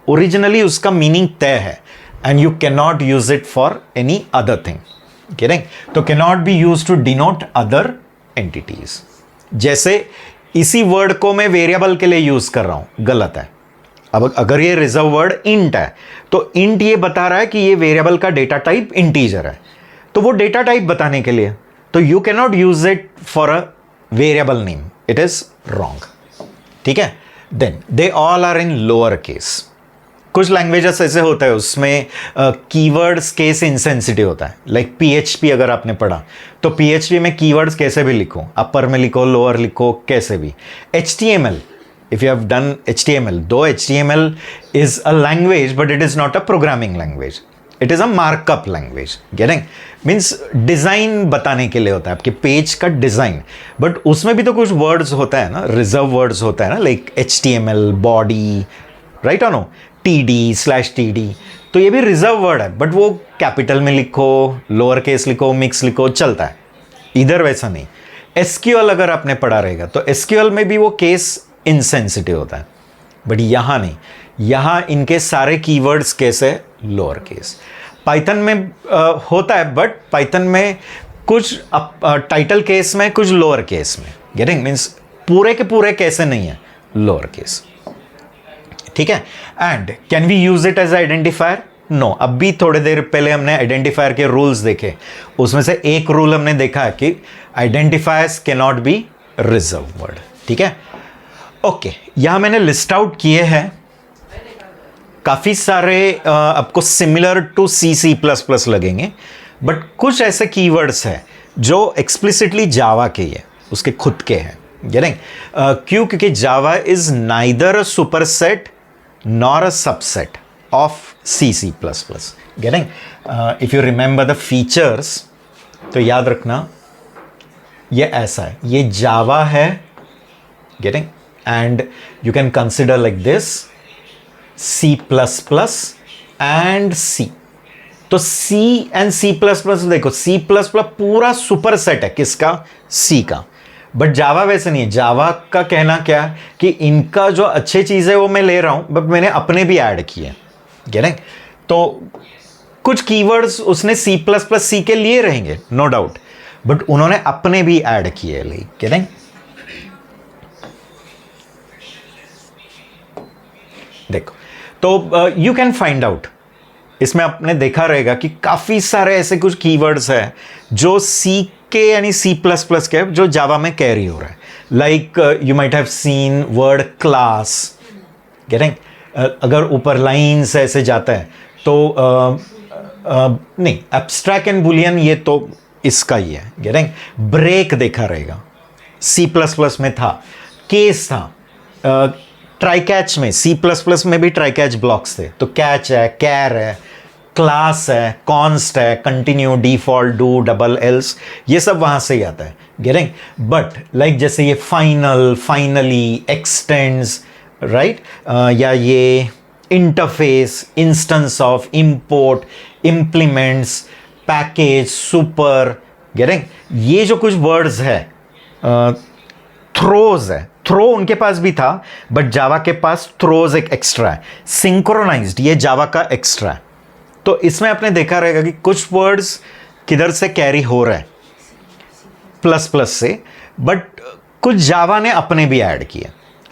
ओरिजिनली उसका मीनिंग तय है and you can not use it for any other thing. Getting? तो can not be use to denote other entities. जैसे इसी वर्ड को मैं वेरिएबल के लिए यूज कर रहा हूं, गलत है. अब अगर ये रिजर्व वर्ड इंट है तो इंट ये बता रहा है कि ये वेरिएबल का डेटा टाइप इंटीजर है, तो वो डेटा टाइप बताने के लिए, तो you can not use it for a variable name. It is wrong. ठीक है? Then they all are in lower case. कुछ लैंग्वेजेस ऐसे होता है उसमें कीवर्ड्स केस इंसेंसिटिव होता है. लाइक PHP अगर आपने पढ़ा तो PHP में कीवर्ड्स कैसे भी लिखो, अपर में लिखो, लोअर लिखो, कैसे भी. HTML, if you have done HTML, दो HTML is a language but it is not a programming language, it is a markup language. Getting? Means design बताने के लिए होता है, आपके पेज का डिजाइन, बट उसमें भी तो कुछ वर्ड्स होता है ना, रिजर्व वर्ड्स होता है ना, लाइक HTML, बॉडी, राइट और नो, TD/TD, तो ये भी रिजर्व वर्ड है बट वो कैपिटल में लिखो, लोअर केस लिखो, मिक्स लिखो, चलता है. इधर वैसा नहीं. SQL अगर आपने पढ़ा रहेगा तो SQL में भी वो केस इनसेंसिटिव होता है, बट यहां नहीं. यहां इनके सारे कीवर्ड्स कैसे? Lower case. पाइथन में होता है बट पाइथन में कुछ टाइटल केस में, कुछ लोअर केस में. गेटिंग? मीन्स पूरे के पूरे कैसे नहीं है, लोअर केस. ठीक है? And can we use it as identifier? No. अभी थोड़ी देर पहले हमने आइडेंटिफायर के रूल्स देखे, उसमें से एक रूल हमने देखा है कि identifiers can not be reserve word. ठीक है? ओके, यहां मैंने लिस्ट आउट किए हैं काफी सारे, आपको सिमिलर टू C++ लगेंगे, बट कुछ ऐसे कीवर्ड्स हैं जो एक्सप्लिसिटली जावा के है, उसके खुद के हैं. गेटिंग? क्यों? क्योंकि Java is neither a superset nor a subset of C++. Getting? If you remember the features, तो याद रखना ये ऐसा है, ये जावा है. Getting? And you can consider like this C++ and C. तो C and C++ देखो, C++ पूरा सुपरसेट है किसका? C का. बट जावा वैसे नहीं है. जावा का कहना क्या है कि इनका जो अच्छे चीज़ है वो मैं ले रहा हूं बट मैंने अपने भी ऐड किए. गेटिंग? तो कुछ कीवर्ड्स उसने C++ के लिए रहेंगे, नो डाउट, बट उन्होंने अपने भी ऐड किए. Like getting? देखो, तो यू कैन फाइंड आउट इसमें आपने देखा रहेगा कि काफी सारे ऐसे कुछ कीवर्ड्स हैं जो सी के यानी सी प्लस प्लस के जो जावा में कैरी हो रहा है. Like you might have seen word class. Getting? अगर ऊपर लाइन्स ऐसे जाता है तो नहीं, एब्स्ट्रैक्ट एंड बुलियन ये तो इसका ही है. गेटिंग? ब्रेक देखा रहेगा, सी प्लस प्लस में था. केस था, ट्राई कैच में, सी प्लस प्लस में भी ट्राई कैच ब्लॉक्स थे. तो कैच है, कैर है, क्लास है, कॉन्स्ट है, continue, default, do, double, else, ये सब वहां से ही आता है. गेटिंग? बट लाइक जैसे ये फाइनल, फाइनली, एक्सटेंड्स, राइट, या ये interface, instance of, import, implements, package, super. Getting? ये जो कुछ वर्ड्स है, थ्रोज है, थ्रो उनके पास भी था बट जावा के पास थ्रोज एक एक्स्ट्रा है. सिंक्रोनाइज्ड ये जावा का एक्स्ट्रा है. तो इसमें आपने देखा रहेगा कि कुछ वर्ड्स किधर से कैरी हो रहे हैं, प्लस प्लस से, बट कुछ जावा ने अपने भी ऐड किए.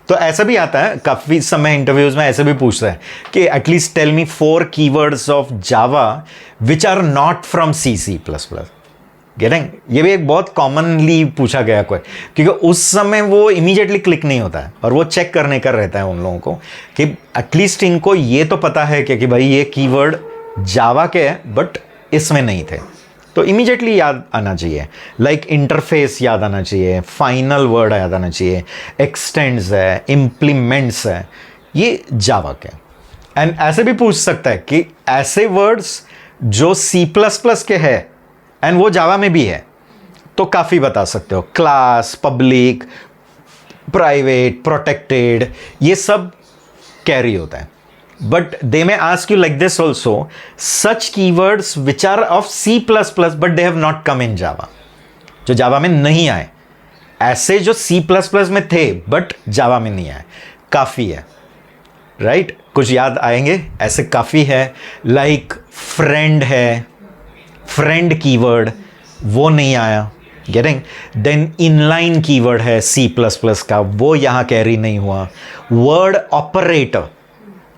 तो ऐसा भी आता है, काफ़ी समय इंटरव्यूज में ऐसे भी पूछता है कि at least tell me 4 keywords of Java which are not from C plus plus. Getting? ये भी एक बहुत कॉमनली पूछा गया कोई, क्योंकि उस समय वो इमीडिएटली क्लिक नहीं होता है और वो चेक करने का रहता है उन लोगों को कि एटलीस्ट इनको ये तो पता है कि भाई ये कीवर्ड जावा के है बट इसमें नहीं थे. तो इमीडिएटली याद आना चाहिए. लाइक इंटरफेस याद आना चाहिए, फाइनल वर्ड याद आना चाहिए, एक्सटेंड्स है, इम्प्लीमेंट्स है, ये जावा के. एंड ऐसे भी पूछ सकता है कि ऐसे वर्ड्स जो सी प्लस प्लस के है एंड वो जावा में भी है, तो काफ़ी बता सकते हो. क्लास, पब्लिक, प्राइवेट, प्रोटेक्टेड, ये सब कैरी होता है. But they may ask you like this also, such keywords which are of C plus plus but they have not come in Java, जो जावा में नहीं आए. ऐसे जो सी प्लस प्लस में थे बट जावा में नहीं आए, काफ़ी है. राइट? कुछ याद आएंगे ऐसे, काफ़ी है. लाइक फ्रेंड है, फ्रेंड कीवर्ड वो नहीं आया. गेटिंग? देन इनलाइन कीवर्ड है सी प्लस प्लस का, वो यहां कैरी नहीं हुआ. वर्ड ऑपरेटर,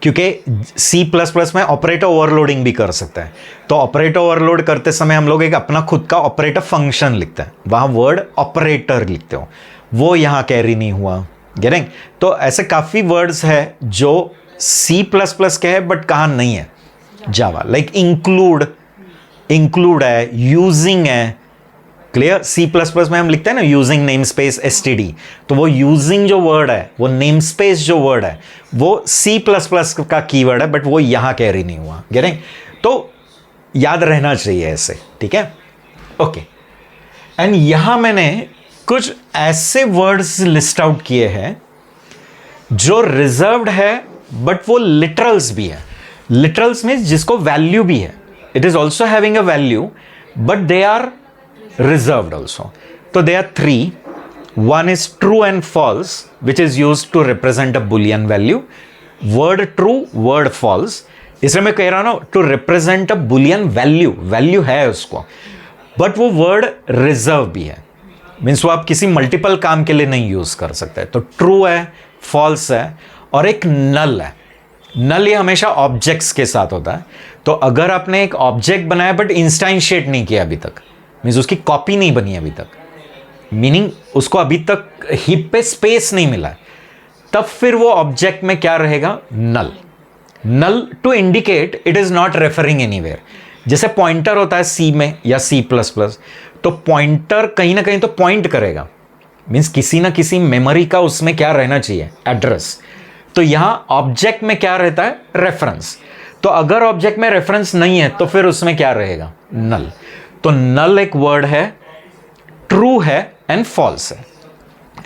क्योंकि सी प्लस प्लस में ऑपरेटर ओवरलोडिंग भी कर सकता है, तो ऑपरेटर ओवरलोड करते समय हम लोग एक अपना खुद का ऑपरेटर फंक्शन लिखते हैं, वहां वर्ड ऑपरेटर लिखते हो, वो यहां कैरी नहीं हुआ. गेटिंग? तो ऐसे काफ़ी वर्ड्स है जो सी प्लस प्लस के है बट कहाँ नहीं है जावा. लाइक इंक्लूड, इंक्लूड है, यूजिंग है. क्लियर? सी प्लस प्लस में हम लिखते हैं ना यूजिंग नेम स्पेस एसटीडी, तो वो यूजिंग जो वर्ड है, वो नेम स्पेस जो वर्ड है, वो सी प्लस प्लस का कीवर्ड है बट वो यहां कैरी नहीं हुआ. गेटिंग? तो याद रहना चाहिए ऐसे. ठीक है? ओके. एंड यहां मैंने कुछ ऐसे वर्ड्स लिस्ट आउट किए हैं जो रिजर्व्ड है बट वो लिटरल्स भी है. लिटरल्स मीन्स जिसको वैल्यू भी है, it is also having a value but they are reserved also. So there are 3. One is true and false, which is used to represent a boolean value. Word true, word false. इसलिए मैं कह रहा हूं ना, to represent a boolean value, value है उसको, but वो word reserve भी है. मीन्स वो आप किसी मल्टीपल काम के लिए नहीं यूज कर सकते. तो ट्रू है, फॉल्स है, और एक नल है. नल ये हमेशा ऑब्जेक्ट्स के साथ होता है. तो अगर आपने एक ऑब्जेक्ट बनाया बट इंस्टांशिएट नहीं किया अभी तक, मीन्स उसकी कॉपी नहीं बनी अभी तक, मीनिंग उसको अभी तक हिप पे स्पेस नहीं मिला है, तब फिर वो ऑब्जेक्ट में क्या रहेगा? Null. Null to indicate it is not referring anywhere. जैसे पॉइंटर होता है सी में या सी प्लस प्लस, तो पॉइंटर कहीं ना कहीं तो पॉइंट करेगा, मीन्स किसी ना किसी मेमोरी का उसमें क्या रहना चाहिए? एड्रेस. तो यहां ऑब्जेक्ट में क्या रहता है? रेफरेंस. तो अगर ऑब्जेक्ट में रेफरेंस नहीं है तो फिर उसमें क्या रहेगा? नल. तो नल एक वर्ड है, ट्रू है एंड फॉल्स है.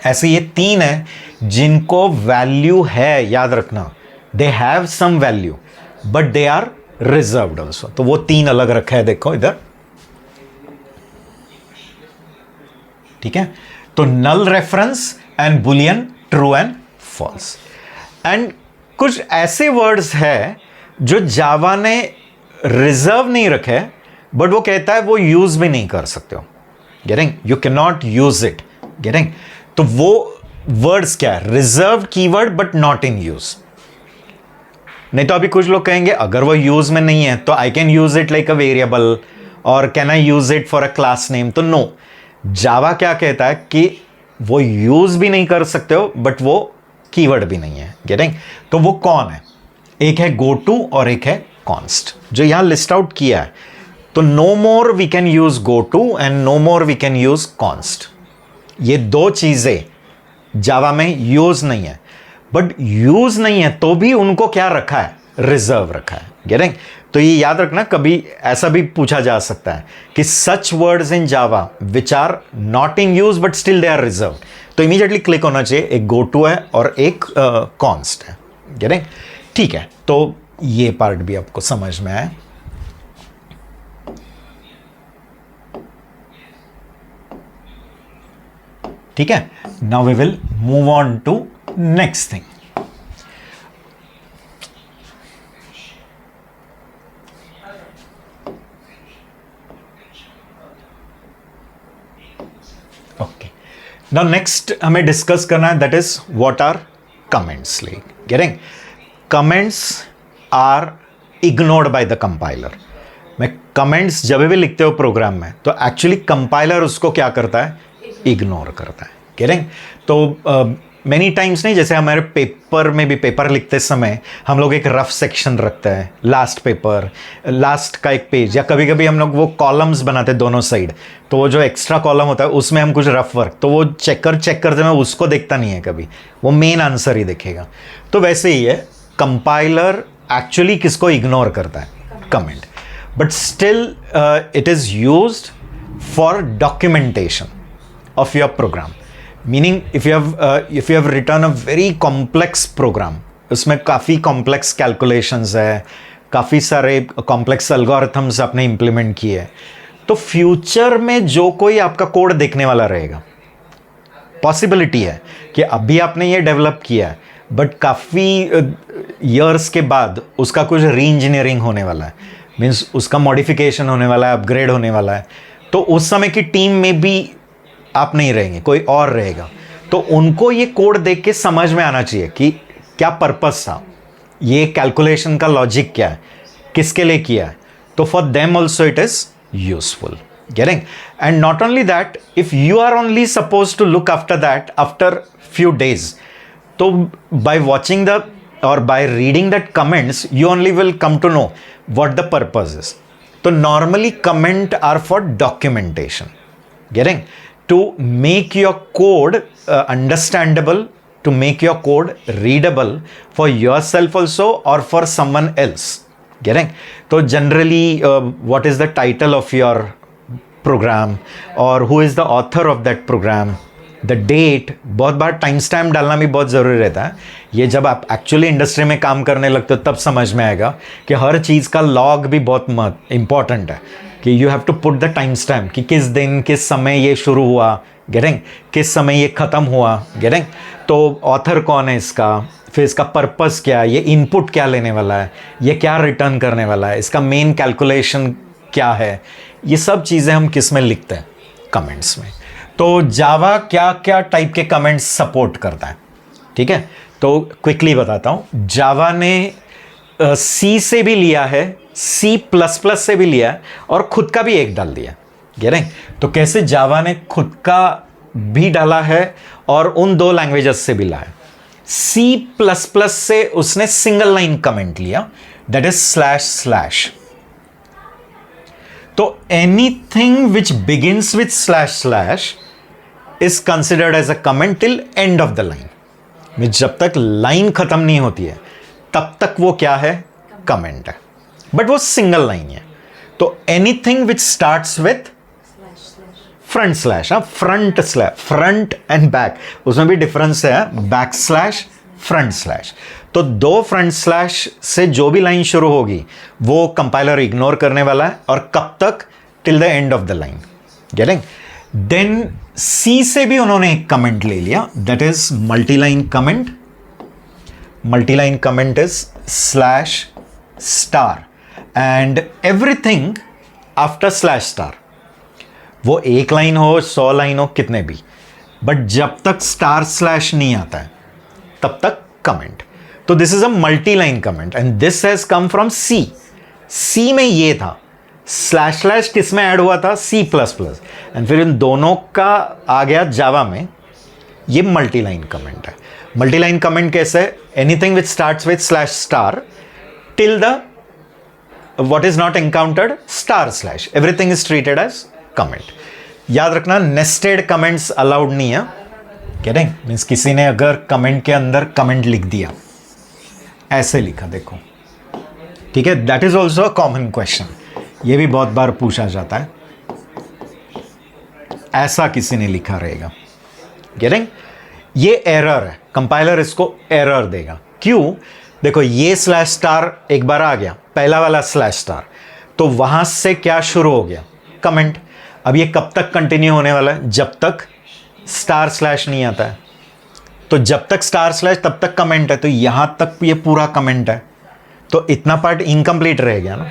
ऐसे ये 3 है जिनको वैल्यू है, याद रखना, they have some value but they are reserved also. तो वो 3 अलग रखा है, देखो इधर. ठीक है? तो null, reference and boolean, true and false. And कुछ ऐसे वर्ड्स है जो जावा ने रिजर्व नहीं रखे बट वो कहता है वो यूज भी नहीं कर सकते हो. Getting? You can not use it. Getting? तो वो वर्ड्स क्या है? Reserve keyword but not in use. नहीं तो अभी कुछ लोग कहेंगे अगर वो यूज में नहीं है तो I can use it like a variable और can I use it for a class name, तो नो, जावा क्या कहता है कि वो यूज भी नहीं कर सकते हो बट वो कीवर्ड भी नहीं है। गेटिंग? तो वो कौन है? एक है गो टू और एक है कॉन्स्ट, जो यहां लिस्ट आउट किया है। तो no more we can use go to and no more we can use const. ये दो चीजें जावा में यूज नहीं है, बट यूज नहीं है तो भी उनको क्या रखा है? रिजर्व रखा है। गेटिंग? तो ये याद रखना, कभी ऐसा भी पूछा जा सकता है कि such words in Java which are not in use but still they are reserve, तो इमीडिएटली क्लिक होना चाहिए। एक गो टू है और एक कॉन्स्ट है। गेटिंग? ठीक है, तो ये पार्ट भी आपको समझ में आया। ठीक है, now we will move on to next thing. Okay, now next हमें डिस्कस करना है, that is what are comments. Like getting? Comments are ignored by the compiler. मैं कमेंट्स जब भी लिखते हो प्रोग्राम में तो एक्चुअली कंपाइलर उसको क्या करता है? इग्नोर करता है। गेटिंग? तो मेनी टाइम्स नहीं, जैसे हमारे पेपर में भी, पेपर लिखते समय हम लोग एक रफ सेक्शन रखते हैं, लास्ट पेपर, लास्ट का एक पेज, या कभी कभी हम लोग वो कॉलम्स बनाते हैं दोनों साइड, तो वो जो एक्स्ट्रा कॉलम होता है उसमें हम कुछ रफ वर्क, तो वो चेक करते मैं उसको देखता नहीं है कभी, वो मेन आंसर ही देखेगा। तो वैसे ही है, कंपाइलर एक्चुअली किसको इग्नोर करता है? Comment. But still it is used for documentation of your program, meaning if you have written a very complex program, उसमें काफ़ी complex calculations है, काफ़ी सारे complex algorithms आपने implement किए, तो फ्यूचर में जो कोई आपका कोड देखने वाला रहेगा, पॉसिबिलिटी है कि अभी आपने ये डेवलप किया है बट काफ़ी ईयर्स के बाद उसका कुछ री इंजीनियरिंग होने वाला है, मीन्स उसका मॉडिफिकेशन होने वाला है, अपग्रेड होने वाला है, तो उस समय की टीम में भी आप नहीं रहेंगे, कोई और रहेगा, तो उनको ये कोड देख के समझ में आना चाहिए कि क्या पर्पस था, ये कैलकुलेशन का लॉजिक क्या है, किसके लिए किया है, तो for them also it is useful. Getting? And not only that, if you are only suppose to look after that after few days, तो बाय वॉचिंग द और by reading that comments you only will come to know what the purpose is. तो normally comment are for documentation. Getting? To make your code understandable, to make your code readable for yourself also or for someone else. Getting? So generally, what is the title of your program or who is the author of that program, the date, बहुत बार time stamp डालना भी बहुत ज़रूरी रहता है। ये जब आप एक्चुअली इंडस्ट्री में काम करने लगते हो तब समझ में आएगा कि हर चीज़ का लॉग भी बहुत इंपॉर्टेंट है, कि you have to put the time stamp कि किस दिन किस समय ये शुरू हुआ, गेटिंग, किस समय ये ख़त्म हुआ, गेटिंग, तो ऑथर कौन है इसका, फिर इसका पर्पस क्या है, ये इनपुट क्या लेने वाला है, ये क्या रिटर्न करने वाला है, इसका मेन कैलकुलेशन क्या है, ये सब चीज़ें हम किस में लिखते हैं? कमेंट्स में। तो जावा क्या क्या टाइप के कमेंट्स सपोर्ट करता है? ठीक है, तो क्विकली बताता हूँ। जावा ने सी से भी लिया है, C++ से भी लिया है और खुद का भी एक डाल दिया। गेटिंग? तो कैसे जावा ने खुद का भी डाला है और उन दो लैंग्वेजेस से भी लाया। C++ से उसने सिंगल लाइन कमेंट लिया, दैट इज // तो anything which begins with // is considered as a comment till end of the line. जब तक लाइन खत्म नहीं होती है तब तक वो क्या है? कमेंट है, बट वो सिंगल लाइन है। तो anything which starts with // front end back, उसमें भी डिफरेंस है, / फ्रंट/। तो दो // से जो भी लाइन शुरू होगी वो कंपाइलर इग्नोर करने वाला है, और कब तक? Till the end of the line. Getting? Then C से भी उन्होंने एक कमेंट ले लिया, that is multiline comment. Multiline comment is /* and everything after /*। वो एक लाइन हो, 100 लाइन हो, कितने भी, बट जब तक */ नहीं आता है तब तक कमेंट। तो this is a multi line comment and this has come from C में ये था, स्लैश स्लैश किस में ऐड हुआ था, C++, एंड फिर इन दोनों का आ गया जावा में, ये मल्टी लाइन कमेंट है। मल्टी लाइन कमेंट कैसे है, anything which starts with slash star till the what is not encountered // everything is treated as comment। याद रखना nested comments allowed नहीं है, getting मीन्स किसी ने अगर कमेंट के अंदर कमेंट लिख दिया, ऐसे लिखा देखो, ठीक है, that is also a common question, ये भी बहुत बार पूछा जाता है, ऐसा किसी ने लिखा रहेगा, गेटिंग, ये एरर है, कंपाइलर इसको एरर देगा, क्यों, देखो ये स्लैश स्टार एक बार आ गया, पहला वाला स्लैश स्टार, तो वहां से क्या शुरू हो गया, कमेंट। अब ये कब तक कंटिन्यू होने वाला है, जब तक स्टार स्लैश नहीं आता है, तो जब तक स्टार स्लैश तब तक कमेंट है, तो यहां तक ये पूरा कमेंट है, तो इतना पार्ट इनकम्प्लीट रह गया ना,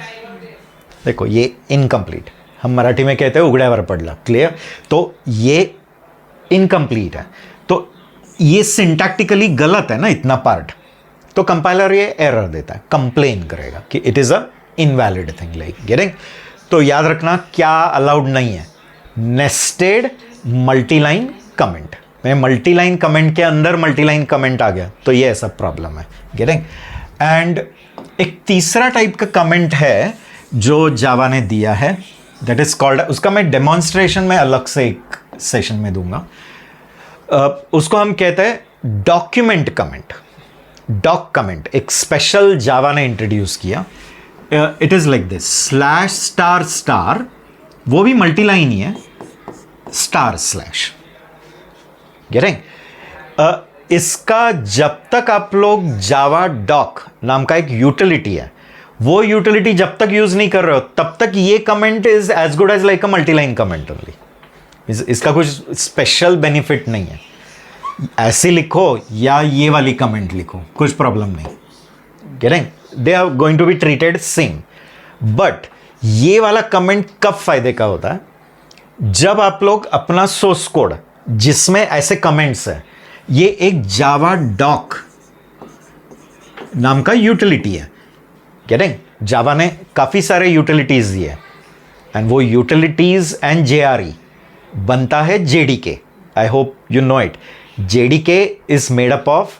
देखो ये इनकम्प्लीट, हम मराठी में कहते हैं उघड्यावर पडला, क्लियर, तो ये इनकम्प्लीट है, तो ये सिंटैक्टिकली गलत है ना इतना पार्ट, तो कंपाइलर ये एरर देता है, कंप्लेन करेगा कि it is a invalid thing, like getting. तो याद रखना क्या अलाउड नहीं है, नेस्टेड मल्टी लाइन कमेंट, मैं मल्टी लाइन कमेंट के अंदर मल्टी लाइन कमेंट आ गया, तो ये ऐसा प्रॉब्लम है, गेटिंग। एंड एक तीसरा टाइप का कमेंट है जो जावा ने दिया है, दैट इज कॉल्ड, उसका मैं डेमोन्स्ट्रेशन में अलग से एक सेशन में दूंगा, उसको हम कहते हैं डॉक्यूमेंट कमेंट। डॉक कमेंट एक स्पेशल जावा ने इंट्रोड्यूस किया, it is like this, slash star star, वो भी मल्टी लाइन ही है, स्टार स्लैश, गेटिंग। इसका जब तक आप लोग जावा डॉक नाम का एक यूटिलिटी है, वो यूटिलिटी जब तक यूज नहीं कर रहे हो, तब तक ये comment is as good as like a multi line comment only, इसका कुछ स्पेशल बेनिफिट नहीं है, ऐसे लिखो या ये वाली कमेंट लिखो, कुछ प्रॉब्लम नहीं, getting, they are going to be treated same. But ये वाला कमेंट कब फायदे का होता है, जब आप लोग अपना सोर्स कोड जिसमें ऐसे कमेंट्स है, ये एक जावा डॉक नाम का यूटिलिटी है, गेटिंग, जावा ने काफी सारे यूटिलिटीज दिए एंड वो यूटिलिटीज एंड JRE बनता है JDK, I hope you know it. JDK is made up of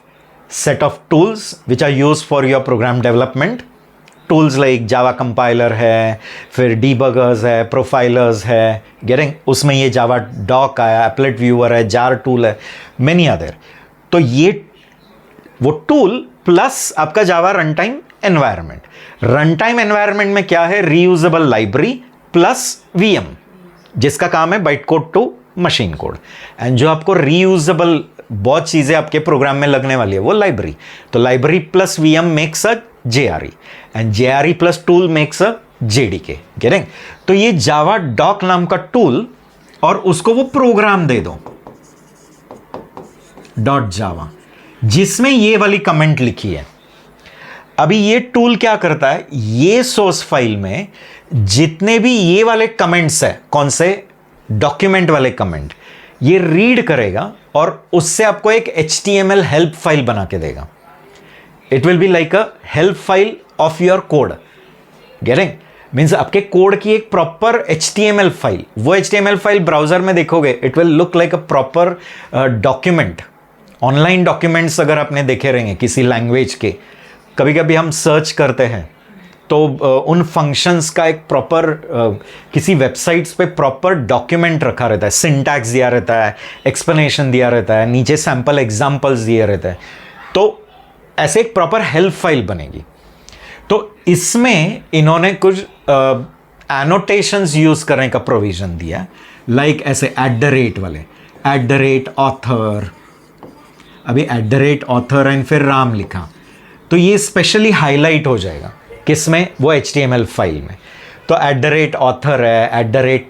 set of tools which are used for your program development. Tools like Java compiler है, फिर debuggers है, profilers है, getting, उसमें ये Java doc आया, applet viewer है, jar tool है, many other। तो ये वो tool प्लस आपका Java runtime environment। runtime environment में क्या है, reusable library प्लस VM, जिसका काम है byte code to machine code, and जो आपको रीयूजेबल बहुत चीजें आपके प्रोग्राम में लगने वाली है वो लाइब्रेरी, तो library plus VM makes a JRE and JRE plus tool makes a JDK, getting. तो ये जावा डॉक नाम का टूल, और उसको वो प्रोग्राम दे दो .java जिसमें ये वाली कमेंट लिखी है। अभी ये टूल क्या करता है, ये सोर्स फाइल में जितने भी ये वाले कमेंट्स है, कौन से, डॉक्यूमेंट वाले कमेंट, ये रीड करेगा और उससे आपको एक HTML हेल्प फाइल बना के देगा। It will be like a help file of your code, getting, means आपके कोड की एक प्रॉपर HTML फाइल, वो HTML फाइल ब्राउजर में देखोगे, it will look like a proper document. Online documents अगर आपने देखे रहेंगे किसी लैंग्वेज के, कभी कभी हम सर्च करते हैं तो उन फंक्शंस का एक प्रॉपर किसी वेबसाइट्स पे प्रॉपर डॉक्यूमेंट रखा रहता है, सिंटैक्स दिया रहता है, एक्सप्लेनेशन दिया रहता है, नीचे सैंपल एग्जांपल्स दिए रहते हैं, तो ऐसे एक प्रॉपर हेल्प फाइल बनेगी। तो इसमें इन्होंने कुछ एनोटेशंस यूज करने का प्रोविजन दिया, लाइक ऐसे @ वाले, @author, अभी @author एंड फिर राम लिखा, तो ये स्पेशली हाईलाइट हो जाएगा किसमें, वो HTML फाइल में। तो @author है,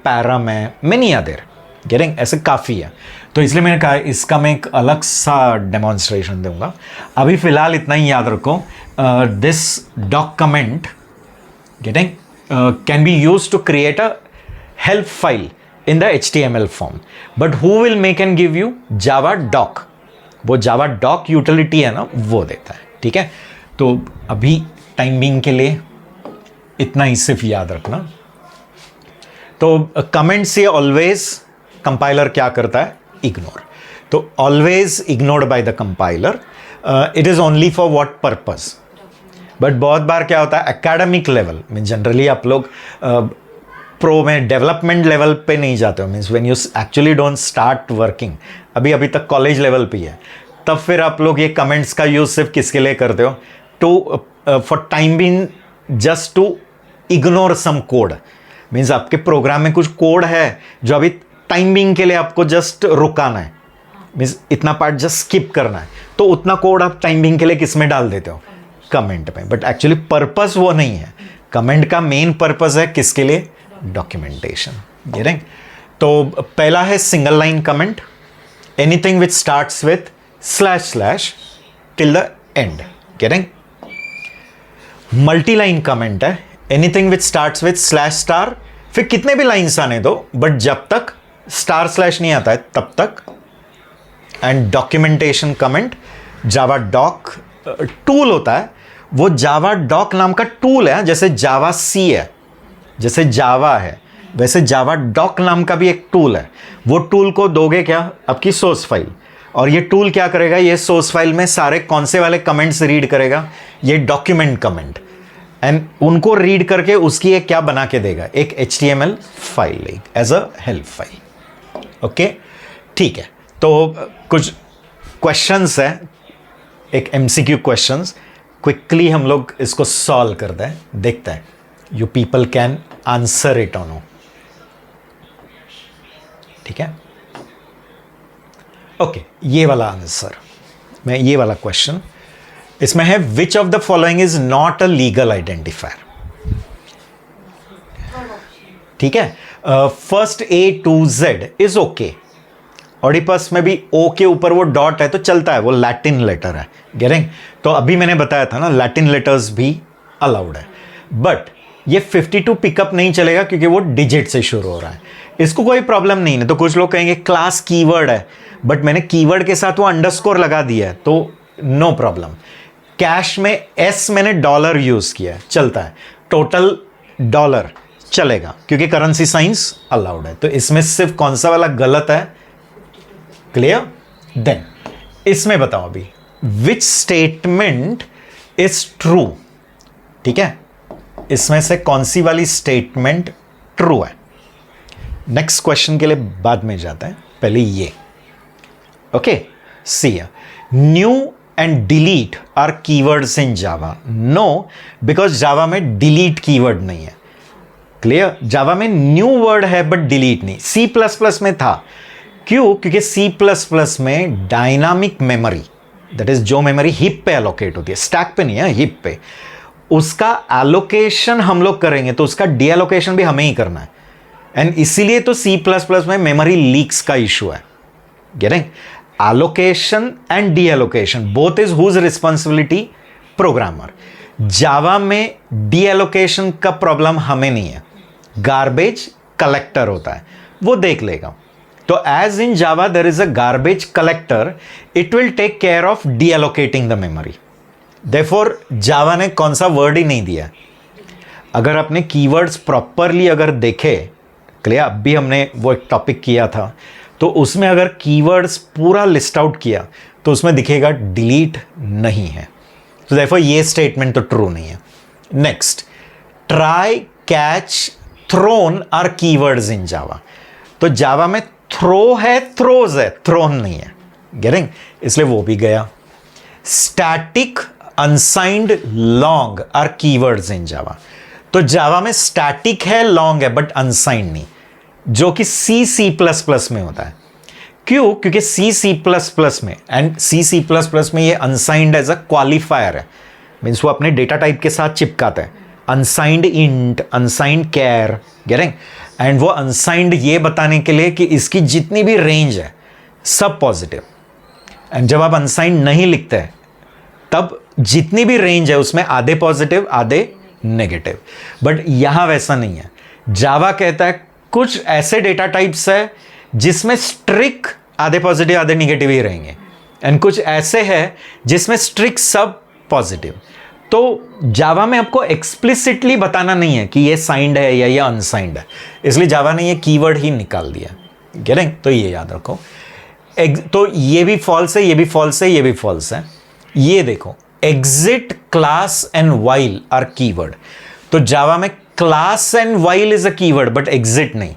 @param है, मेनी अदर, गेटिंग, ऐसे काफ़ी है। तो इसलिए मैंने कहा इसका मैं एक अलग सा डेमोन्स्ट्रेशन दूंगा, अभी फिलहाल इतना ही याद रखो, this doc comment, getting, can be use to create a help file in the HTML form, but who will make and give you, Java doc, वो जावा डॉक यूटिलिटी है ना, वो देता है। ठीक है, तो अभी टाइम बीइंग के लिए इतना ही सिर्फ याद रखना। तो कमेंट से ऑलवेज कंपाइलर क्या करता है, इग्नोर। तो always ignored by the compiler, it is only for what purpose. But बहुत बार क्या होता है, एकेडमिक लेवल में जनरली आप लोग प्रो में डेवलपमेंट लेवल पे नहीं जाते हो, means when you actually don't start working, अभी तक कॉलेज लेवल पे ही है, तब फिर आप लोग ये कमेंट्स का यूज सिर्फ किसके लिए करते हो, to for time being just to ignore some code. Means आपके प्रोग्राम में कुछ कोड है जो अभी टाइम बीइंग के लिए आपको जस्ट रुकाना है, मीन्स इतना पार्ट जस्ट स्किप करना है, तो उतना कोड आप टाइम बीइंग के लिए किस में डाल देते हो, कमेंट में। बट एक्चुअली पर्पस वो नहीं है, कमेंट का मेन पर्पस है किसके लिए, डॉक्यूमेंटेशन। गेटिंग? तो पहला है single line comment, anything which starts with / till the and. Getting? Multi line comment है, एनीथिंग विच स्टार्ट्स विथ /*, फिर कितने भी लाइन्स आने दो, बट जब तक / नहीं आता है तब तक। And documentation comment, Java doc tool होता है, वो जावा डॉक नाम का टूल है, जैसे जावा सी है, जैसे जावा है, वैसे जावा डॉक नाम का भी एक टूल है। वो टूल को दोगे क्या, आपकी सोर्स फाइल, और ये टूल क्या करेगा, ये सोर्स फाइल में सारे कौन से वाले कमेंट्स रीड करेगा, ये डॉक्यूमेंट कमेंट, एंड उनको रीड करके उसकी एक क्या बना के देगा, एक HTML file as a help file. Okay, ठीक है। तो कुछ क्वेश्चंस है, एक MCQ क्वेश्चंस, क्विकली हम लोग इसको सॉल्व करते हैं, देखते हैं you people can answer it और नो। ठीक है, ओके, ये वाला आंसर मैं, ये वाला क्वेश्चन इसमें है, which of the following is not a legal identifier. ठीक है, first A to Z is okay, Oedipus में भी O के ऊपर वो डॉट है तो चलता है, वो लैटिन लेटर है। गेटिंग? तो अभी मैंने बताया था ना, लैटिन लेटर्स भी अलाउड है, बट ये 52 पिकअप नहीं चलेगा क्योंकि वो डिजिट से शुरू हो रहा है, इसको कोई प्रॉब्लम नहीं है। तो कुछ लोग कहेंगे क्लास कीवर्ड है, बट मैंने कीवर्ड के साथ वो अंडरस्कोर लगा दिया है, तो नो प्रॉब्लम। कैश में S मैंने डॉलर यूज किया है, चलता है। टोटल डॉलर चलेगा क्योंकि करेंसी साइंस अलाउड है। तो इसमें सिर्फ कौन सा वाला गलत है, क्लियर? देन इसमें बताओ अभी, विच स्टेटमेंट इज ट्रू। ठीक है, इसमें से कौन सी वाली स्टेटमेंट ट्रू है। नेक्स्ट क्वेश्चन के लिए बाद में जाते हैं, पहले ये। Okay, see, new and delete are keywords in Java. No, because Java में डिलीट कीवर्ड नहीं है। क्लियर? जावा में न्यू वर्ड है बट डिलीट नहीं। C++ में था, क्यों? क्योंकि C++ में डायनामिक मेमोरी, दैट इज जो मेमोरी हिप पे एलोकेट होती है, स्टैक पे नहीं है, हिप पे, उसका एलोकेशन हम लोग करेंगे तो उसका डी एलोकेशन भी हमें ही करना है। एंड इसीलिए तो C++ में मेमोरी लीक्स का इशू है। Getting? Allocation and deallocation both is whose responsibility, programmer. Java में डी एलोकेशन का प्रॉब्लम हमें नहीं है, गार्बेज कलेक्टर होता है, वो देख लेगा। तो as in Java there is a garbage collector, it will take care of deallocating the memory. Therefore Java ने कौन सा वर्ड ही नहीं दिया। अगर आपने कीवर्ड्स प्रॉपरली अगर देखे, क्लियर, अभी हमने वो एक टॉपिक किया था, तो उसमें अगर कीवर्ड्स पूरा लिस्ट आउट किया तो उसमें दिखेगा डिलीट नहीं है। तो देयरफॉर ये स्टेटमेंट तो ट्रू नहीं है। Next, try, catch, thrown are keywords in Java. तो जावा में थ्रो है, थ्रोज है, थ्रोन नहीं है। गेटिंग? इसलिए वो भी गया। Static, unsigned, long are keywords in Java. तो जावा में स्टैटिक है, लॉन्ग है, बट अनसाइंड नहीं, जो कि C++ में होता है। क्यों? क्योंकि C++ में एंड C++ में ये अनसाइंड एज अ क्वालिफायर है, मीन्स वो अपने डेटा टाइप के साथ चिपकाता है। Unsigned int, unsigned char, getting? And वो अनसाइंड ये बताने के लिए कि इसकी जितनी भी रेंज है सब पॉजिटिव। एंड जब आप अनसाइंड नहीं लिखते हैं तब जितनी भी रेंज है उसमें आधे पॉजिटिव आधे नेगेटिव। बट यहां वैसा नहीं है। जावा कहता है कुछ ऐसे डेटा टाइप्स है जिसमें स्ट्रिक आधे पॉजिटिव आधे नेगेटिव ही रहेंगे, एंड कुछ ऐसे है जिसमें स्ट्रिक सब पॉजिटिव। तो जावा में आपको एक्सप्लिसिटली बताना नहीं है कि ये साइंड है या ये अनसाइंड है, इसलिए जावा ने ये कीवर्ड ही निकाल दिया। गेटिंग? तो ये याद रखो। तो ये भी फॉल्स है, ये भी फॉल्स है, ये भी फॉल्स है। ये देखो, exit, class and while are keyword. तो जावा में class and while is a keyword but exit नहीं।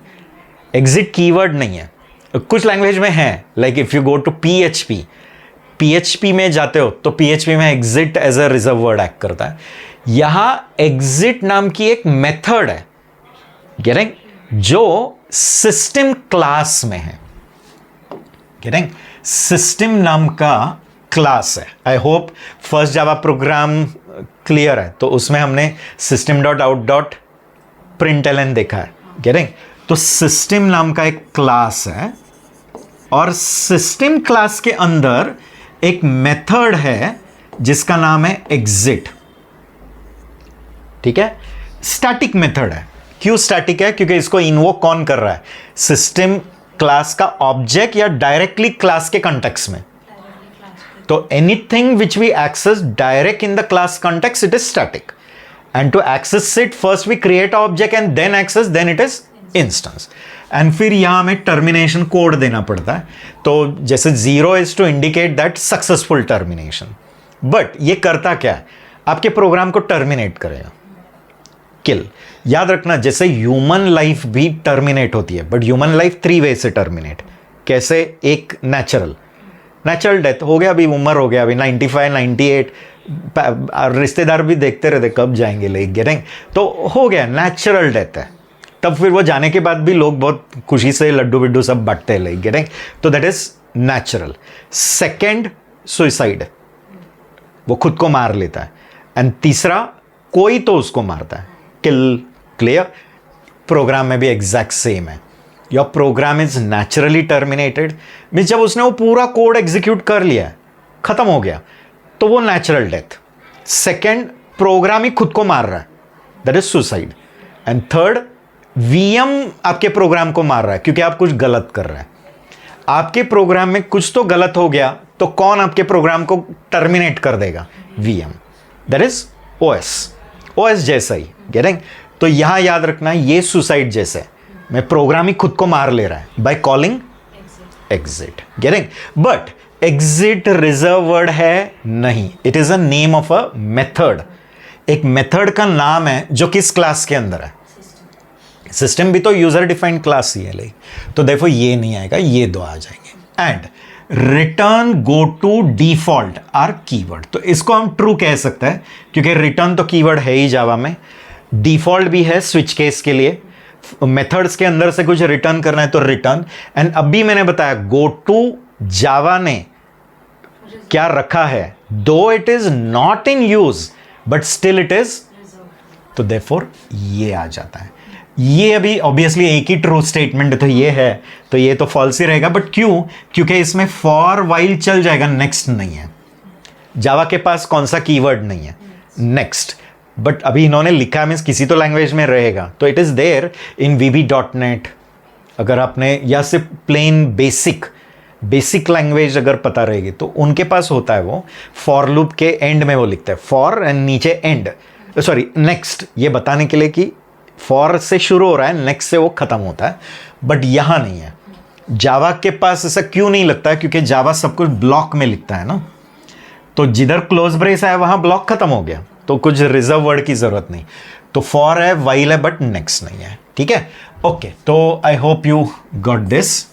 एग्जिट कीवर्ड नहीं है। कुछ लैंग्वेज में है, like if you go to PHP में जाते हो तो पीएचपी में exit as a reserve word act करता है। यहां एग्जिट नाम की एक मेथड है, गेटिंग, जो सिस्टम क्लास में है। गेटिंग? सिस्टम नाम का क्लास है। I hope first Java program clear है। तो उसमें हमने system.out.println देखा है। गेटिंग? तो सिस्टम नाम का एक क्लास है और सिस्टम क्लास के अंदर एक मेथड है जिसका नाम है एग्जिट। ठीक है? स्टैटिक मेथड है। क्यों स्टैटिक है? क्योंकि इसको इन्वोक कौन कर रहा है? सिस्टम क्लास का ऑब्जेक्ट या डायरेक्टली क्लास के कॉन्टेक्स्ट में। तो anything which we access direct in the class context, it is static, and to access it first we create object and then access, then it is instance. And फिर यहां हमें termination code देना पड़ता है। तो जैसे 0 is to indicate that successful termination. But ये करता क्या है? आपके प्रोग्राम को टर्मिनेट करेगा, किल। याद रखना, जैसे ह्यूमन लाइफ भी टर्मिनेट होती है, बट ह्यूमन लाइफ 3 वे से टर्मिनेट। कैसे? एक नेचुरल डेथ हो गया, अभी उम्र हो गया, अभी 95 98, रिश्तेदार भी देखते रहते कब जाएंगे लेके, गेटिंग? तो हो गया, नेचुरल डेथ है। तब फिर वो जाने के बाद भी लोग बहुत खुशी से लड्डू बिड्डू सब बांटते हैं, लेके, गेटिंग? तो that is natural. Second, suicide, वो खुद को मार लेता है। एंड तीसरा, कोई तो उसको मारता है, किल। क्लियर? प्रोग्राम में भी एग्जैक्ट सेम है। Your program is naturally terminated, means जब उसने वो पूरा कोड एग्जीक्यूट कर लिया है, खत्म हो गया, तो वो नेचुरल डेथ। सेकेंड, प्रोग्राम ही खुद को मार रहा है, that is suicide. And third, VM आपके प्रोग्राम को मार रहा है क्योंकि आप कुछ गलत कर रहे हैं। आपके प्रोग्राम में कुछ तो गलत हो गया, तो कौन आपके प्रोग्राम को टर्मिनेट कर देगा? वीएम, दैट इज ओएस जैसा ही। गेटिंग? तो यहां याद रखना, ये सुसाइड जैसे मैं प्रोग्राम ही खुद को मार ले रहा है by calling exit. Getting? But exit reserve word है नहीं, it is a name of a method. एक मेथड का नाम है जो किस क्लास के अंदर है? सिस्टम भी तो यूजर डिफाइंड क्लास ही है, लाइक। तो देखो ये नहीं आएगा, ये दो आ जाएंगे। And return, go to, default are keyword. तो इसको हम ट्रू कह सकते हैं क्योंकि रिटर्न तो कीवर्ड है ही जावा में, डिफॉल्ट भी है स्विच केस के लिए। मेथड्स के अंदर से कुछ रिटर्न करना है तो रिटर्न। एंड अभी मैंने बताया गो टू जावा ने क्या रखा है, दो it is not in use but still it is, तो देयरफॉर ये आ जाता है। ये अभी ऑब्वियसली एक ही ट्रू स्टेटमेंट तो ये है, तो ये तो फॉल्स ही रहेगा। बट क्यों? क्योंकि इसमें फॉर वाइल चल जाएगा, नेक्स्ट नहीं है। जावा के पास कौन सा कीवर्ड नहीं है? नेक्स्ट। बट अभी इन्होंने लिखा मीन्स किसी तो लैंग्वेज में रहेगा, तो it is there in VB.NET। अगर आपने या सिर्फ प्लेन बेसिक लैंग्वेज अगर पता रहेगी तो उनके पास होता है वो। फॉर लूप के एंड में वो लिखता है फॉर एंड नीचे एंड, सॉरी नेक्स्ट, ये बताने के लिए कि फॉर से शुरू हो रहा है, नेक्स्ट से वो खत्म होता है। बट यहां नहीं है। जावा के पास ऐसा क्यों नहीं लगता है? क्योंकि जावा सब कुछ ब्लॉक में लिखता है ना, तो जिधर क्लोज ब्रेस है वहां ब्लॉक खत्म हो गया, तो कुछ रिजर्व वर्ड की जरूरत नहीं। तो फॉर है, वाइल है, बट नेक्स्ट नहीं है। ठीक है? ओके, तो I hope you got this.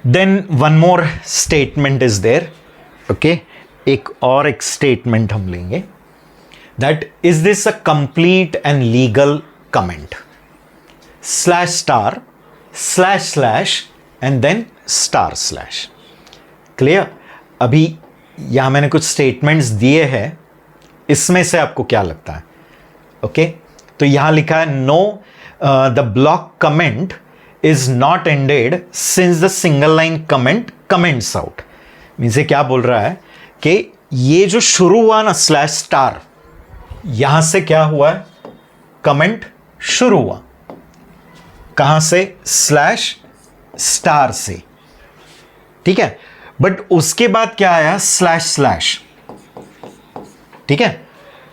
Then one more statement is there. Okay, एक और एक स्टेटमेंट हम लेंगे, that is this a complete and legal comment, /*// and then */. Clear? अभी यहां मैंने कुछ स्टेटमेंट्स दिए हैं, इसमें से आपको क्या लगता है? ओके, तो यहां लिखा है know the block comment is not ended since the single line comment comments out. Means ये क्या बोल रहा है कि ये जो शुरू हुआ ना /*, यहां से क्या हुआ है? कमेंट शुरू हुआ। कहां से? स्टार से, ठीक है, बट उसके बाद क्या आया, स्लैश स्लैश, ठीक है।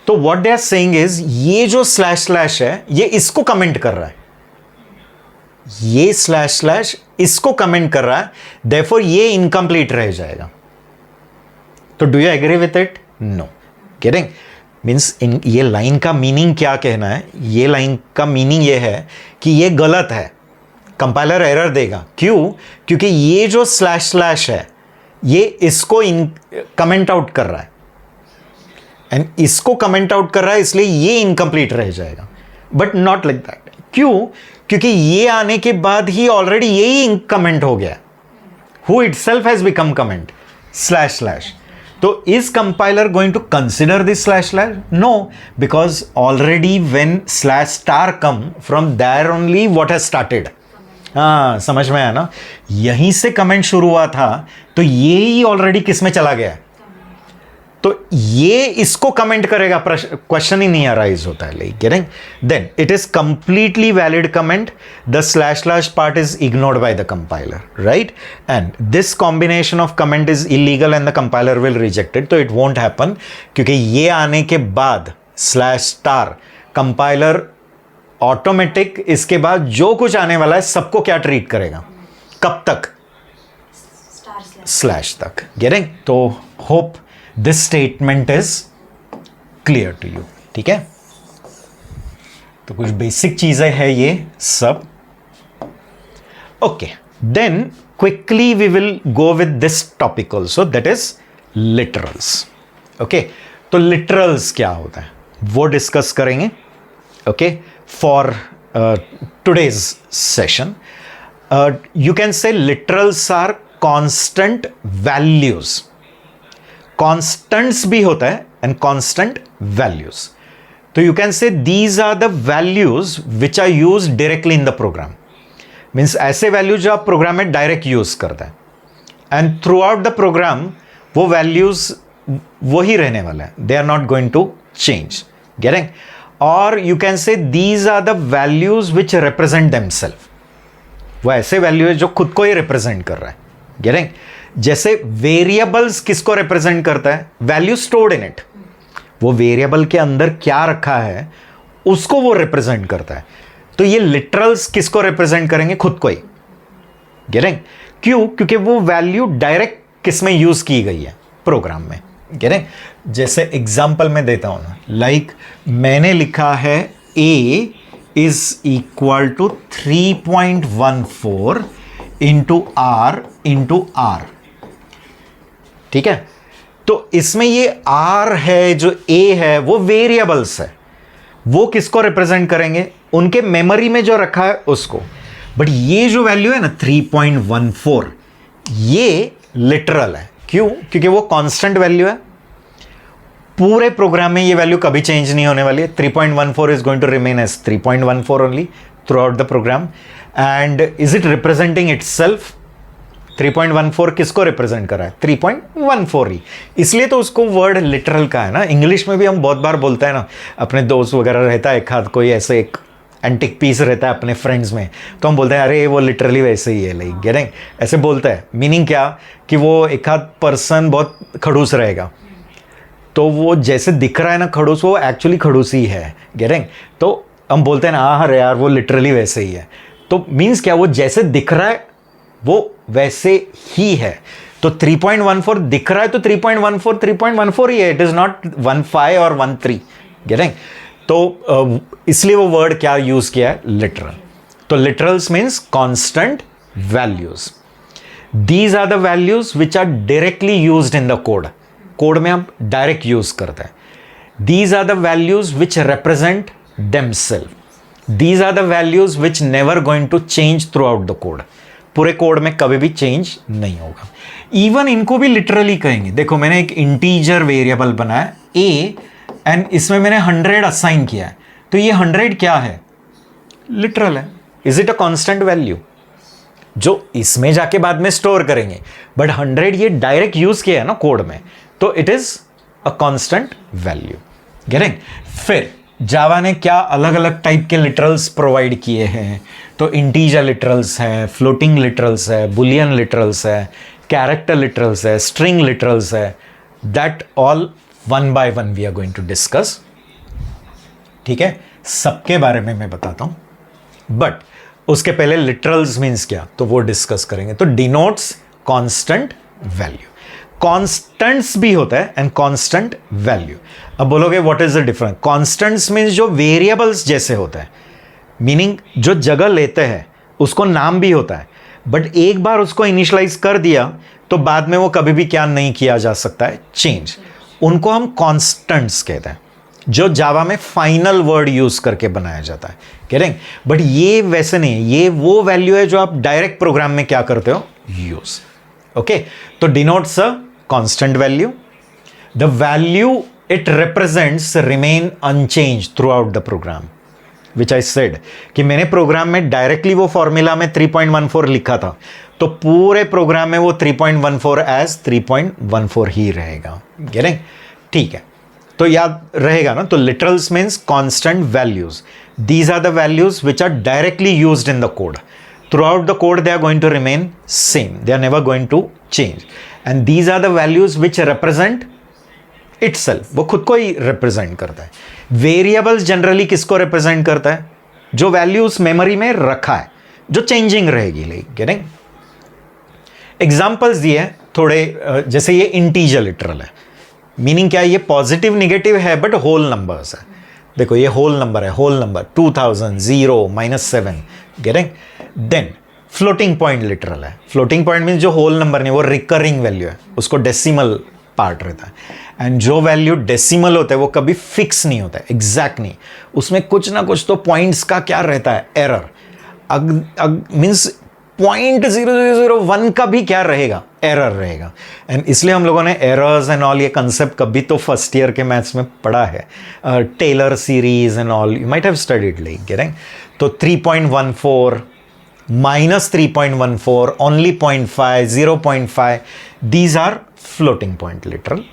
तो what they are saying is, ये जो स्लैश स्लैश है ये इसको कमेंट कर रहा है, ये स्लैश स्लैश इसको कमेंट कर रहा है, देयरफॉर ये इनकम्प्लीट रह जाएगा। तो do you agree with it? No. Getting? Means in ये लाइन का मीनिंग क्या कहना है, ये लाइन का मीनिंग ये है कि ये गलत है, कंपाइलर एरर देगा। क्यों? क्योंकि ये जो स्लैश स्लैश है ये इसको कमेंट आउट कर रहा है, एंड इसको कमेंट आउट कर रहा है, इसलिए ये इनकम्प्लीट रह जाएगा। But not like that. क्यों? क्योंकि ये आने के बाद ही ऑलरेडी यही कमेंट हो गया, who itself has become comment, slash slash. तो is compiler going to consider this slash slash? No, because already when slash star come from there only what has started. हाँ, समझ में आया ना, यहीं से कमेंट शुरू हुआ था, तो ये ही ऑलरेडी किस में चला गया, तो ये इसको कमेंट करेगा, क्वेश्चन ही नहीं अराइज होता है। Like getting? Then it is completely valid comment, the slash slash part is ignored by the compiler, right? And this combination of comment is illegal and the compiler will reject it. तो it won't happen, क्योंकि ये आने के बाद slash star, compiler automatic इसके बाद जो कुछ आने वाला है सबको क्या ट्रीट करेगा, कब तक, स्लैश तक। गेटिंग? तो hope this statement is clear to you, ठीक है? तो कुछ बेसिक चीजें हैं ये सब। Okay, then quickly we will go with this topic also, that is literals. Okay, तो लिटरल्स क्या होता है वो डिस्कस करेंगे, okay, for today's session. You can say literals are constant values, constants भी होता है एंड कॉन्स्टेंट वैल्यूज। तो you can say these are the values which are use directly in the program. Means ऐसे values जो आप program में direct use करते हैं, and throughout the program वो वैल्यूज वही रहने वाला है, they are not going to change. Getting? और you can say these are the values which represent themselves, वो ऐसे वैल्यू है जो खुद को ही रिप्रेजेंट कर रहा है। गेटिंग? जैसे वेरिएबल्स किसको रिप्रेजेंट करता है, वैल्यू स्टोर्ड इन इट, वो वेरिएबल के अंदर क्या रखा है उसको वो रिप्रेजेंट करता है। तो ये लिटरल्स किसको रिप्रेजेंट करेंगे, खुद को ही। गेटिंग? क्यों? क्योंकि वो वैल्यू डायरेक्ट किस में यूज की गई है, प्रोग्राम में। गेटिंग? जैसे एग्जांपल में देता हूं ना, लाइक मैंने लिखा है a is equal to 3.14 into r, ठीक है? तो इसमें ये r है, जो a है वो वेरिएबल्स है, वो किसको रिप्रेजेंट करेंगे, उनके मेमोरी में जो रखा है उसको। बट ये जो वैल्यू है ना 3.14, ये लिटरल है। क्यों? क्योंकि वो कांस्टेंट वैल्यू है, पूरे प्रोग्राम में ये वैल्यू कभी चेंज नहीं होने वाली है। 3.14 is going to remain as 3.14 only throughout the program. And is it representing itself? 3.14 किसको रिप्रेजेंट कर रहा है, 3.14 ही, इसलिए तो उसको वर्ड लिटरल का है ना। इंग्लिश में भी हम बहुत बार बोलते हैं ना, अपने दोस्त वगैरह रहता है एक हाथ, कोई ऐसे एक एंटिक पीस रहता है अपने फ्रेंड्स में, तो हम बोलते हैं अरे वो लिटरली वैसे ही है, लाइक गेटिंग? ऐसे बोलता है, मीनिंग क्या कि वो एक हाथ पर्सन बहुत खड़ूस रहेगा, तो वो जैसे दिख रहा है ना खड़ूस, वो एक्चुअली खड़ूस ही है। गेटिंग? तो हम बोलते हैं ना हाँ अरे यार वो लिटरली वैसे ही है, तो मीन्स क्या, वो जैसे दिख रहा है वो वैसे ही है। तो 3.14 दिख रहा है तो 3.14 ही है, इट इज नॉट 15 और 13। गेटिंग? तो इसलिए वो वर्ड क्या यूज किया है, लिटरल। तो literals means constant values. These are the values which are directly used in the code, code में हम डायरेक्ट यूज करते हैं। These are the values which represent themselves, these are the values which never going to change throughout the code, पूरे code में कभी भी change नहीं होगा। इवन इनको भी लिटरली कहेंगे। देखो मैंने एक इंटीजर वेरिएबल बनाया a एंड इसमें मैंने 100 असाइन किया है, तो ये 100 क्या है, लिटरल है। Is it a constant value जो इसमें जाके बाद में स्टोर करेंगे, बट 100 ये डायरेक्ट यूज किया है ना कोड में, तो it is a constant value. Getting? फिर जावा ने क्या अलग अलग टाइप के लिटरल्स प्रोवाइड किए हैं, तो इंटीजर लिटरल्स हैं, फ्लोटिंग लिटरल्स है, बुलियन लिटरल्स है, कैरेक्टर लिटरल्स है, स्ट्रिंग लिटरल्स है, that all one by one we are going to discuss. ठीक है, सबके बारे में मैं बताता हूं, बट उसके पहले लिटरल्स मीन्स क्या, तो वो डिस्कस करेंगे। तो डिनोट्स कांस्टेंट वैल्यू, कांस्टेंट्स भी होता है एंड कांस्टेंट वैल्यू। अब बोलोगे what is the difference? Constants means जो वेरिएबल्स जैसे होता है, मीनिंग जो जगह लेते हैं, उसको नाम भी होता है, बट एक बार उसको इनिशियलाइज कर दिया तो बाद में वो कभी भी क्या नहीं किया जा सकता है, चेंज। उनको हम कांस्टेंट्स कहते हैं, जो जावा में फाइनल वर्ड यूज करके बनाया जाता है, कह रहे हैं। बट ये वैसे नहीं, ये वो वैल्यू है जो आप डायरेक्ट प्रोग्राम में क्या करते हो, यूज। ओके, तो denotes a constant value, the value it represents remain unchange throughout the program, which I said कि मैंने प्रोग्राम में डायरेक्टली वो फॉर्मूला में 3.14 लिखा था, तो पूरे प्रोग्राम में वो 3.14 एज 3.14 ही रहेगा, कह रहे हैं। ठीक है, तो याद रहेगा ना। तो literals means constant values, these are the values which are directly used in the code. Throughout the code they are going to remain same, they are never going to change, and these are the values which represent itself, वो खुद को ही represent करता है। Variables generally किसको represent करता है, जो values memory में रखा है, जो चेंजिंग रहेगी। लेकिन एग्जाम्पल्स दिए थोड़े, जैसे ये इंटीजर लिटरल है, मीनिंग क्या है, ये पॉजिटिव निगेटिव है बट होल नंबर्स है। देखो ये होल नंबर है, whole number 2000 0 -7, getting. Then floating point literal है, फ्लोटिंग पॉइंट मीन्स जो होल नंबर नहीं, वो रिकरिंग वैल्यू है, उसको डेसिमल पार्ट रहता है। एंड जो वैल्यू डेसिमल होता है वो कभी फिक्स नहीं होता है, एग्जैक्ट नहीं, उसमें कुछ ना कुछ तो पॉइंट्स का क्या रहता है, एरर। मीन्स 0.0001 का भी क्या रहेगा, एरर रहेगा। एंड इसलिए हम लोगों ने एरर्स एंड ऑल ये कंसेप्ट कभी तो फर्स्ट ईयर के मैथ्स में पढ़ा है, Taylor series and all you might have studied, like. तो 3.14 -3.14, only 0.5, 0.5, these are floating point literal.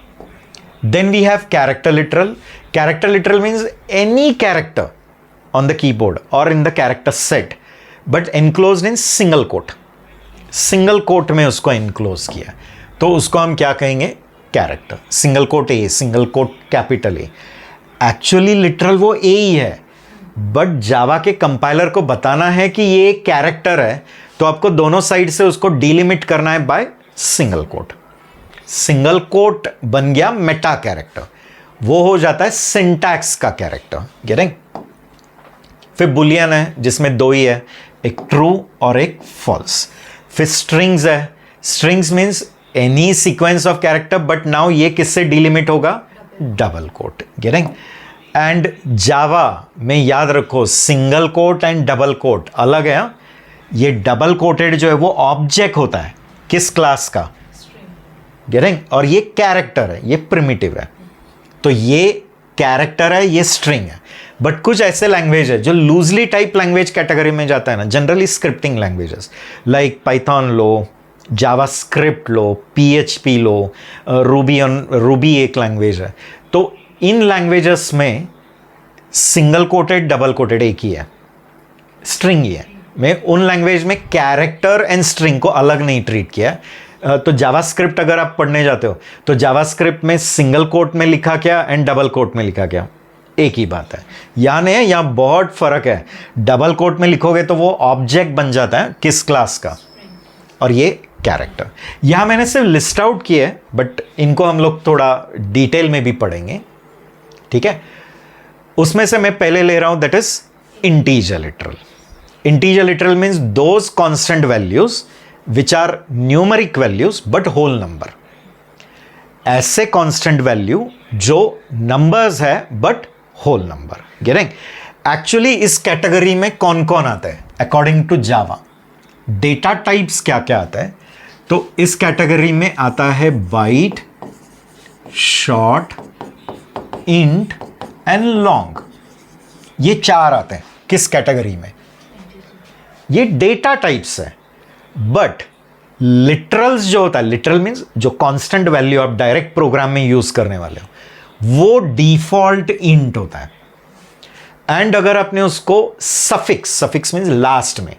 Then we have character literal. Character literal means any character on the keyboard or in the character set, but enclosed in single quote. Single quote में उसको enclose किया, तो उसको हम क्या कहेंगे, character. Single quote A, single quote capital A. Actually literal वो A ही है, बट जावा के कंपाइलर को बताना है कि ये एक कैरेक्टर है, तो आपको दोनों साइड से उसको डिलिमिट करना है by single quote. Single quote बन गया मेटा कैरेक्टर, वो हो जाता है सिंटैक्स का कैरेक्टर, गेटिंग। फिर बुलियन है जिसमें दो ही है, एक ट्रू और एक फॉल्स। फिर स्ट्रिंग्स है, strings means any sequence of character, but now ये किससे डिलिमिट होगा, double quote, getting. And Java में याद रखो single quote and double quote अलग है। ये डबल कोटेड जो है वो ऑब्जेक्ट होता है किस क्लास का, गेटिंग, और ये कैरेक्टर है, ये प्रिमिटिव है। तो ये कैरेक्टर है, ये स्ट्रिंग है। बट कुछ ऐसे लैंग्वेज है जो लूजली टाइप लैंग्वेज कैटेगरी में जाता है ना, generally scripting languages like Python लो, जावास्क्रिप्ट लो, PHP लो, रूबी एक लैंग्वेज है। तो इन लैंग्वेजेस में सिंगल कोटेड डबल कोटेड एक ही है, स्ट्रिंग ही है। मैं उन लैंग्वेज में कैरेक्टर एंड स्ट्रिंग को अलग नहीं ट्रीट किया है। तो जावास्क्रिप्ट अगर आप पढ़ने जाते हो तो जावास्क्रिप्ट में सिंगल कोट में लिखा क्या एंड डबल कोट में लिखा क्या, एक ही बात है। यहाँ नहीं है, यहाँ बहुत फर्क है। डबल कोट में लिखोगे तो वो ऑब्जेक्ट बन जाता है किस क्लास का, और ये कैरेक्टर। यहाँ मैंने सिर्फ लिस्ट आउट किए है, बट इनको हम लोग थोड़ा डिटेल में भी पढ़ेंगे, ठीक है। उसमें से मैं पहले ले रहा हूं, that is integer literal. Integer literal means those constant values which are numeric values but whole number. ऐसे कांस्टेंट वैल्यू जो नंबर्स है but whole number, getting. Actually इस कैटेगरी में कौन कौन आता है according to Java, data types क्या क्या आता है, तो इस कैटेगरी में आता है byte, short, int and long. ये चार आते हैं किस कैटेगरी में, ये डेटा टाइप्स है। बट लिटरल्स जो होता है, लिटरल मीन्स जो कांस्टेंट वैल्यू आप डायरेक्ट प्रोग्राम में यूज करने वाले हो, वो डिफॉल्ट इंट होता है। एंड अगर आपने उसको सफिक्स, सफिक्स मीन्स लास्ट में,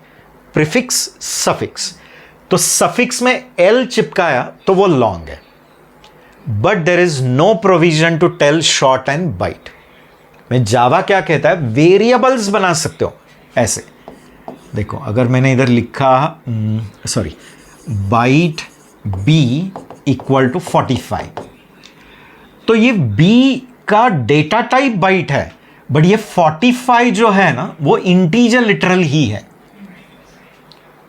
प्रीफिक्स सफिक्स, तो सफिक्स में एल चिपकाया तो वो लॉन्ग है. But there is no provision to tell short and byte. में जावा क्या कहता है, वेरिएबल्स बना सकते हो ऐसे. देखो अगर मैंने इधर लिखा sorry byte b equal to 45, तो ये बी का डेटा टाइप बाइट है, बट ये 45 जो है ना वो इंटीजर लिटरल ही है.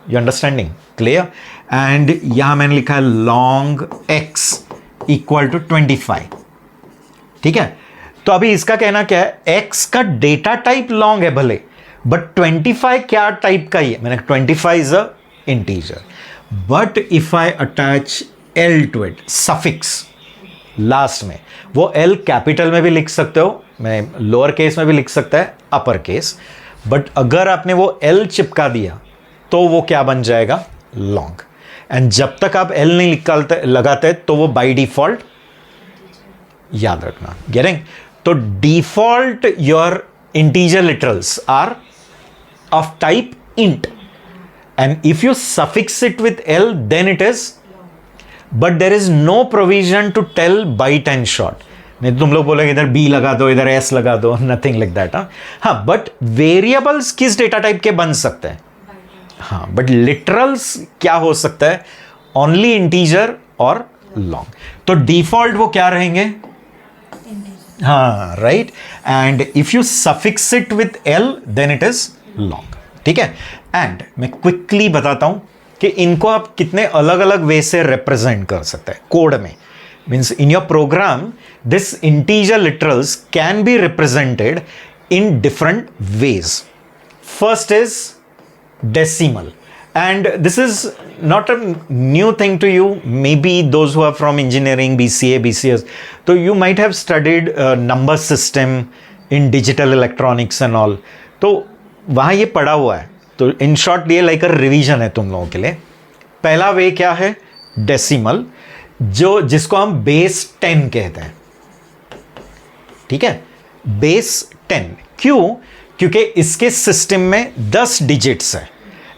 You understanding, clear. एंड यहां मैंने लिखा है लॉन्ग एक्स इक्वल टू 25. ठीक है, तो अभी इसका कहना क्या है, एक्स का डेटा टाइप लॉन्ग है भले, बट 25 क्या टाइप का ही है. मैंने 25 is a integer. But if I attach L two it, suffix last में, वो एल कैपिटल में भी लिख सकते हो, मैं लोअर केस में भी लिख सकता है, अपर केस. बट अगर आपने वो एल चिपका दिया तो वो क्या बन जाएगा, लॉन्ग. एंड जब तक आप एल नहीं निकालते लगाते तो वो बाय डिफॉल्ट, याद रखना, गेटिंग. तो default your integer literals are of type int, and if you suffix it with L then it is, but there is no provision to tell byte and short. नहीं तो तुम लोग बोलोगे इधर B लगा दो, इधर एस लगा दो, नथिंग लाइक दैट. हाँ, बट वेरिएबल्स किस डेटा टाइप के बन सकते हैं, हाँ, बट लिटरल्स क्या हो सकता है, ओनली इंटीजर और लॉन्ग. तो डिफॉल्ट वो क्या रहेंगे, हाँ, right. And if you suffix it with L then it is long. ठीक है. एंड मैं क्विकली बताता हूं कि इनको आप कितने अलग अलग वे से रिप्रेजेंट कर सकते हैं कोड में. Means in your program this integer literals can be represented in different ways. First is decimal, and this is not a new thing to you. Maybe those who are from engineering, BCA, BCS, so you might have studied number system in digital electronics and all. तो वहाँ ये पढ़ा हुआ है. तो in short ये like a revision है तुम लोगों के लिए. पहला वे क्या है, डेसिमल, जो जिसको हम बेस 10 कहते हैं. ठीक है, बेस 10. क्यों, क्योंकि इसके सिस्टम में 10 डिजिट्स है,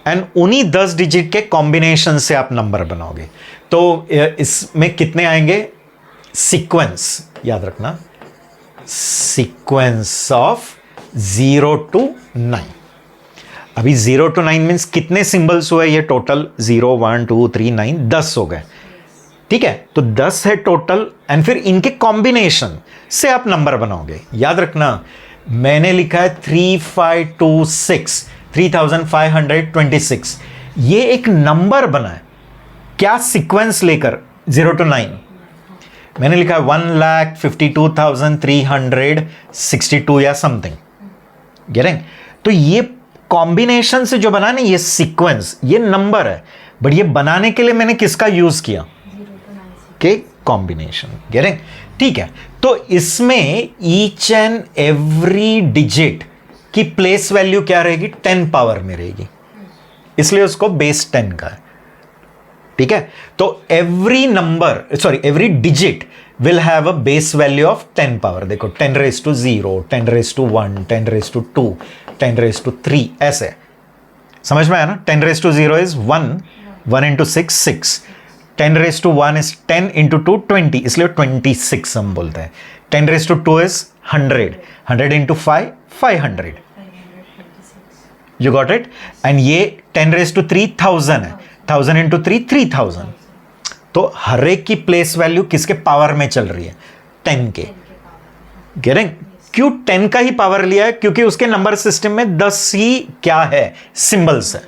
एंड उन्हीं 10 डिजिट के कॉम्बिनेशन से आप नंबर बनाओगे. तो इसमें कितने आएंगे, सीक्वेंस, याद रखना, सीक्वेंस ऑफ 0 to 9. अभी 0 to 9 मीन्स कितने सिंबल्स हुए, ये टोटल 0 1 2 3 9 10 हो गए. ठीक है, तो 10 है टोटल, एंड फिर इनके कॉम्बिनेशन से आप नंबर बनाओगे. याद रखना, मैंने लिखा है 3526, 3526. ये एक नंबर बना है, क्या सीक्वेंस लेकर 0 to 9. मैंने लिखा है 1,52,362 या समथिंग, गेटिंग. तो ये कॉम्बिनेशन से जो बना ना, ये सीक्वेंस, ये नंबर है, बट ये बनाने के लिए मैंने किसका यूज किया, के कॉम्बिनेशन, गेटिंग. ठीक है, तो इसमें ईच एंड एवरी डिजिट की प्लेस वैल्यू क्या रहेगी, 10 पावर में रहेगी, इसलिए उसको बेस 10 का है. ठीक है, तो every number, sorry, every digit will have a base value of 10 power. देखो 10 raised to 0, 10 raised to 1, 10 raised to 2, 10 raised to 3, ऐसे. समझ में आया ना. 10 raised to 0 is 1, 1 into 6 6, 10 raised to 1 is 10 into 2 20, इसलिए 26 हम बोलते हैं. 10 raised to 2 is 100, 100 into 5 500. You got it? And ये 10 raised to 3 1000 है, 1000 into 3 3000. तो हर एक की प्लेस वैल्यू किसके पावर में चल रही है, 10 के. गेटिंग. क्यों 10 का ही पावर लिया है, क्योंकि उसके नंबर सिस्टम में 10 ही क्या है, सिंबल्स है,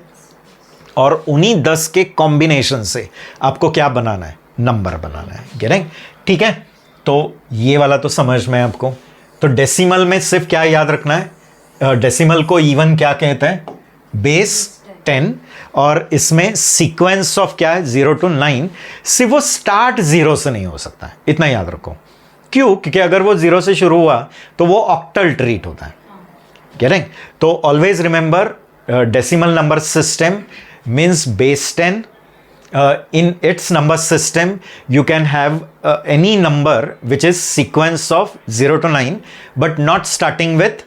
और उन्हीं 10 के कॉम्बिनेशन से आपको क्या बनाना है, नंबर बनाना है. गेटिंग. ठीक है, तो ये वाला तो समझ में आपको. तो डेसिमल में सिर्फ क्या याद रखना है, डेसिमल को इवन क्या कहते हैं, बेस 10, और इसमें सीक्वेंस ऑफ क्या है, 0 to 9. सिर्फ वो स्टार्ट 0 से नहीं हो सकता है, इतना याद रखो. क्यों, क्योंकि अगर वो 0 से शुरू हुआ तो वो ऑक्टल ट्रीट होता है. गेटिंग. तो always remember, decimal number system means base 10. In its number system you can have any number which is sequence of 0 to 9, but not starting with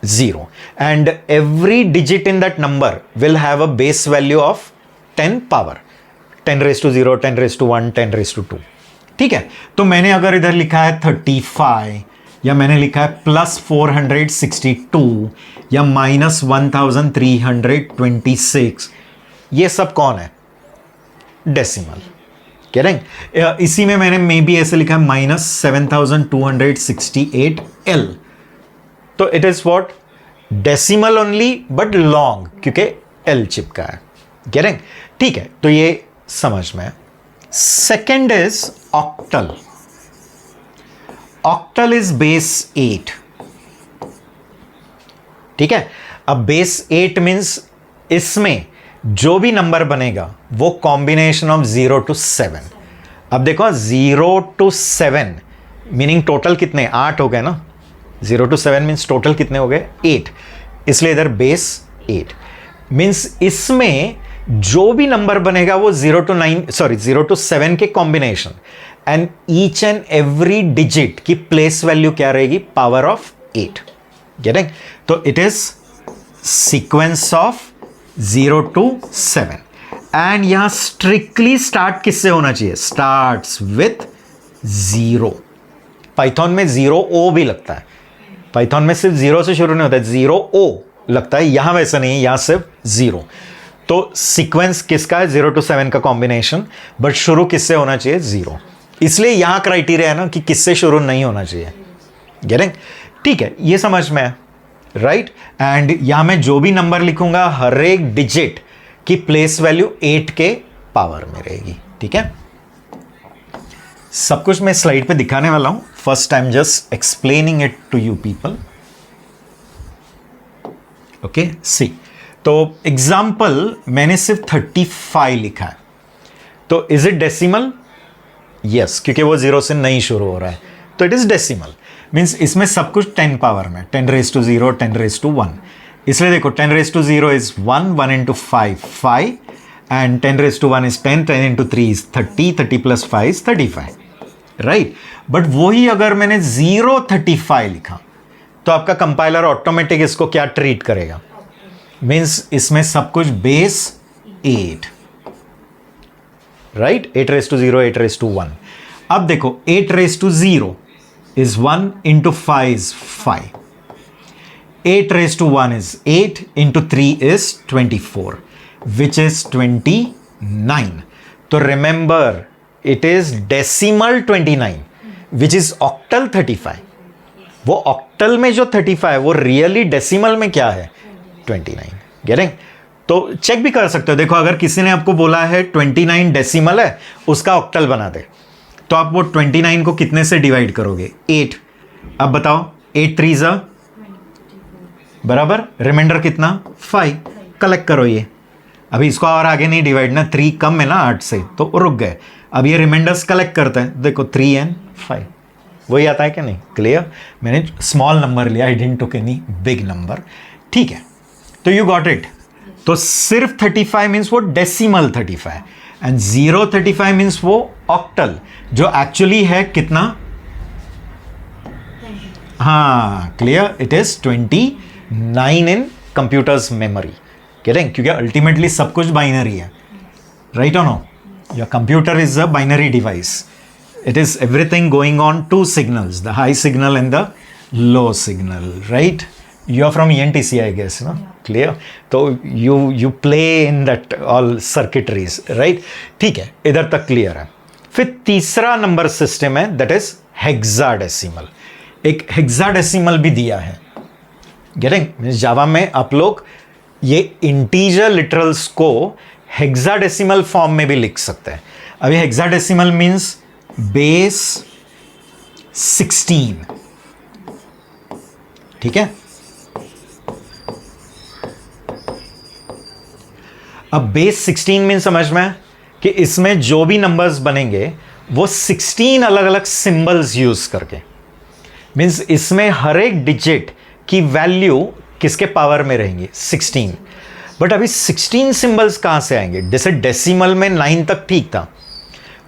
0, and every digit in that number will have a base value of 10 power, 10 raised to 0, 10 raised to 1, 10 raised to 2. ठीक है, तो मैंने अगर इधर लिखा है 35, या मैंने लिखा है +462 या -1326, ये सब कौन है? डेसिमल. करेक्ट. इसी में मैंने मे बी ऐसे लिखा है -7268L. तो it is what? Decimal only but long, क्योंकि L चिपका है. करेक्ट. ठीक है, तो ये समझ में. Second is octal. Octal is base 8. ठीक है. अब बेस 8 मीन्स इसमें जो भी नंबर बनेगा वो कॉम्बिनेशन ऑफ 0 to 7. अब देखो 0 to 7 मीनिंग टोटल कितने? 8 हो गए ना. 0 to 7 मीन्स टोटल कितने हो गए? 8. इसलिए इधर बेस 8 मीन्स इसमें जो भी नंबर बनेगा वो 0 to 7 के combination, and each and every digit की प्लेस वैल्यू क्या रहेगी? Power of 8. गेटिंग? तो it is sequence of 0 to 7. And यहां स्ट्रिक्टली स्टार्ट किससे होना चाहिए? Starts with 0. पाइथन में 0O भी लगता है. पाइथन में सिर्फ 0 से शुरू नहीं होता है, 0O लगता है. यहां वैसा नहीं है, यहां सिर्फ 0. तो सीक्वेंस किसका है? 0 to 7 का कॉम्बिनेशन, बट शुरू किससे होना चाहिए? 0. इसलिए यहां क्राइटेरिया है ना कि किससे शुरू नहीं होना चाहिए. गेटिंग? ठीक है, ये समझ में है. राइट. एंड यहां मैं जो भी नंबर लिखूंगा हर एक डिजिट की प्लेस वैल्यू 8 के पावर में रहेगी. ठीक है, सब कुछ मैं स्लाइड पे दिखाने वाला हूं. First time just explaining it to you people. Okay, see. तो एग्जाम्पल मैंने सिर्फ 35 लिखा है. तो इज इट डेसिमल? यस, क्योंकि वो 0 से नहीं शुरू हो रहा है, तो इट इज डेसिमल. मीन्स इसमें सब कुछ 10 पावर में, 10 raised to 0, 10 raised to 1. इसलिए देखो 10 raised to 0 is 1, 1 into 5, 5, and 10 raised to 1 is 10, 10 into 3 is 30, 30 plus 5 is 35. Right. But वही अगर मैंने 035 लिखा तो आपका कंपाइलर ऑटोमेटिक इसको क्या ट्रीट करेगा? मीन्स इसमें सब कुछ base 8. Right. 8 raised to 0, 8 raised to 1. अब देखो 8 raised to 0 is 1 into 5 is 5. 8 raised to 1 is 8 into 3 is 24, which is 29. So remember, it is decimal 29, which is octal 35. वो octal में जो 35 है वो रियली डेसिमल में क्या है? 29. गेटिंग? तो चेक भी कर सकते हो. देखो अगर किसी ने आपको बोला है 29 डेसिमल है, उसका ऑक्टल बना दे, तो आप वो 29 को कितने से डिवाइड करोगे? 8. अब बताओ 8 3 ज़ा बराबर, रिमाइंडर कितना? 5. कलेक्ट करो ये. अभी इसको और आगे नहीं डिवाइड ना, 3 कम है ना 8 से, तो रुक गए. अब ये रिमाइंडर्स कलेक्ट करते हैं. देखो 3 and 5 वही आता है क्या? नहीं. क्लियर? मैंने स्मॉल नंबर लिया, I didn't took any big number. ठीक है, तो यू गॉट इट. तो सिर्फ 35 मीन्स वो डेसिमल 35, एंड 035 मीन्स वो ऑक्टल, जो एक्चुअली है कितना? हाँ, clear. It is 29 in computer's memory. Getting? क्योंकि अल्टीमेटली सब कुछ बाइनरी है. राइट और no? Your computer is a binary device. It is everything going on 2 signals, the high signal and the low signal, right? You are from ENTC, I guess, no? Clear? So you play in that all circuitries, right? ठीक है, इधर तक clear है. फिर तीसरा number system है, that is hexadecimal. एक hexadecimal भी दिया है. गेटिंग? जावा में आप लोग ये इंटीजर लिटरल्स को हेक्साडेसिमल फॉर्म में भी लिख सकते हैं. अभी हेक्साडेसिमल मीन्स बेस 16. ठीक है. अब बेस 16 मीन समझ में कि इसमें जो भी नंबर्स बनेंगे वो 16 अलग अलग सिंबल्स यूज करके, मीन्स इसमें हर एक डिजिट की वैल्यू किसके पावर में रहेंगी? 16. बट अभी 16 सिंबल्स कहां से आएंगे? जैसे डेसिमल में 9 तक ठीक था,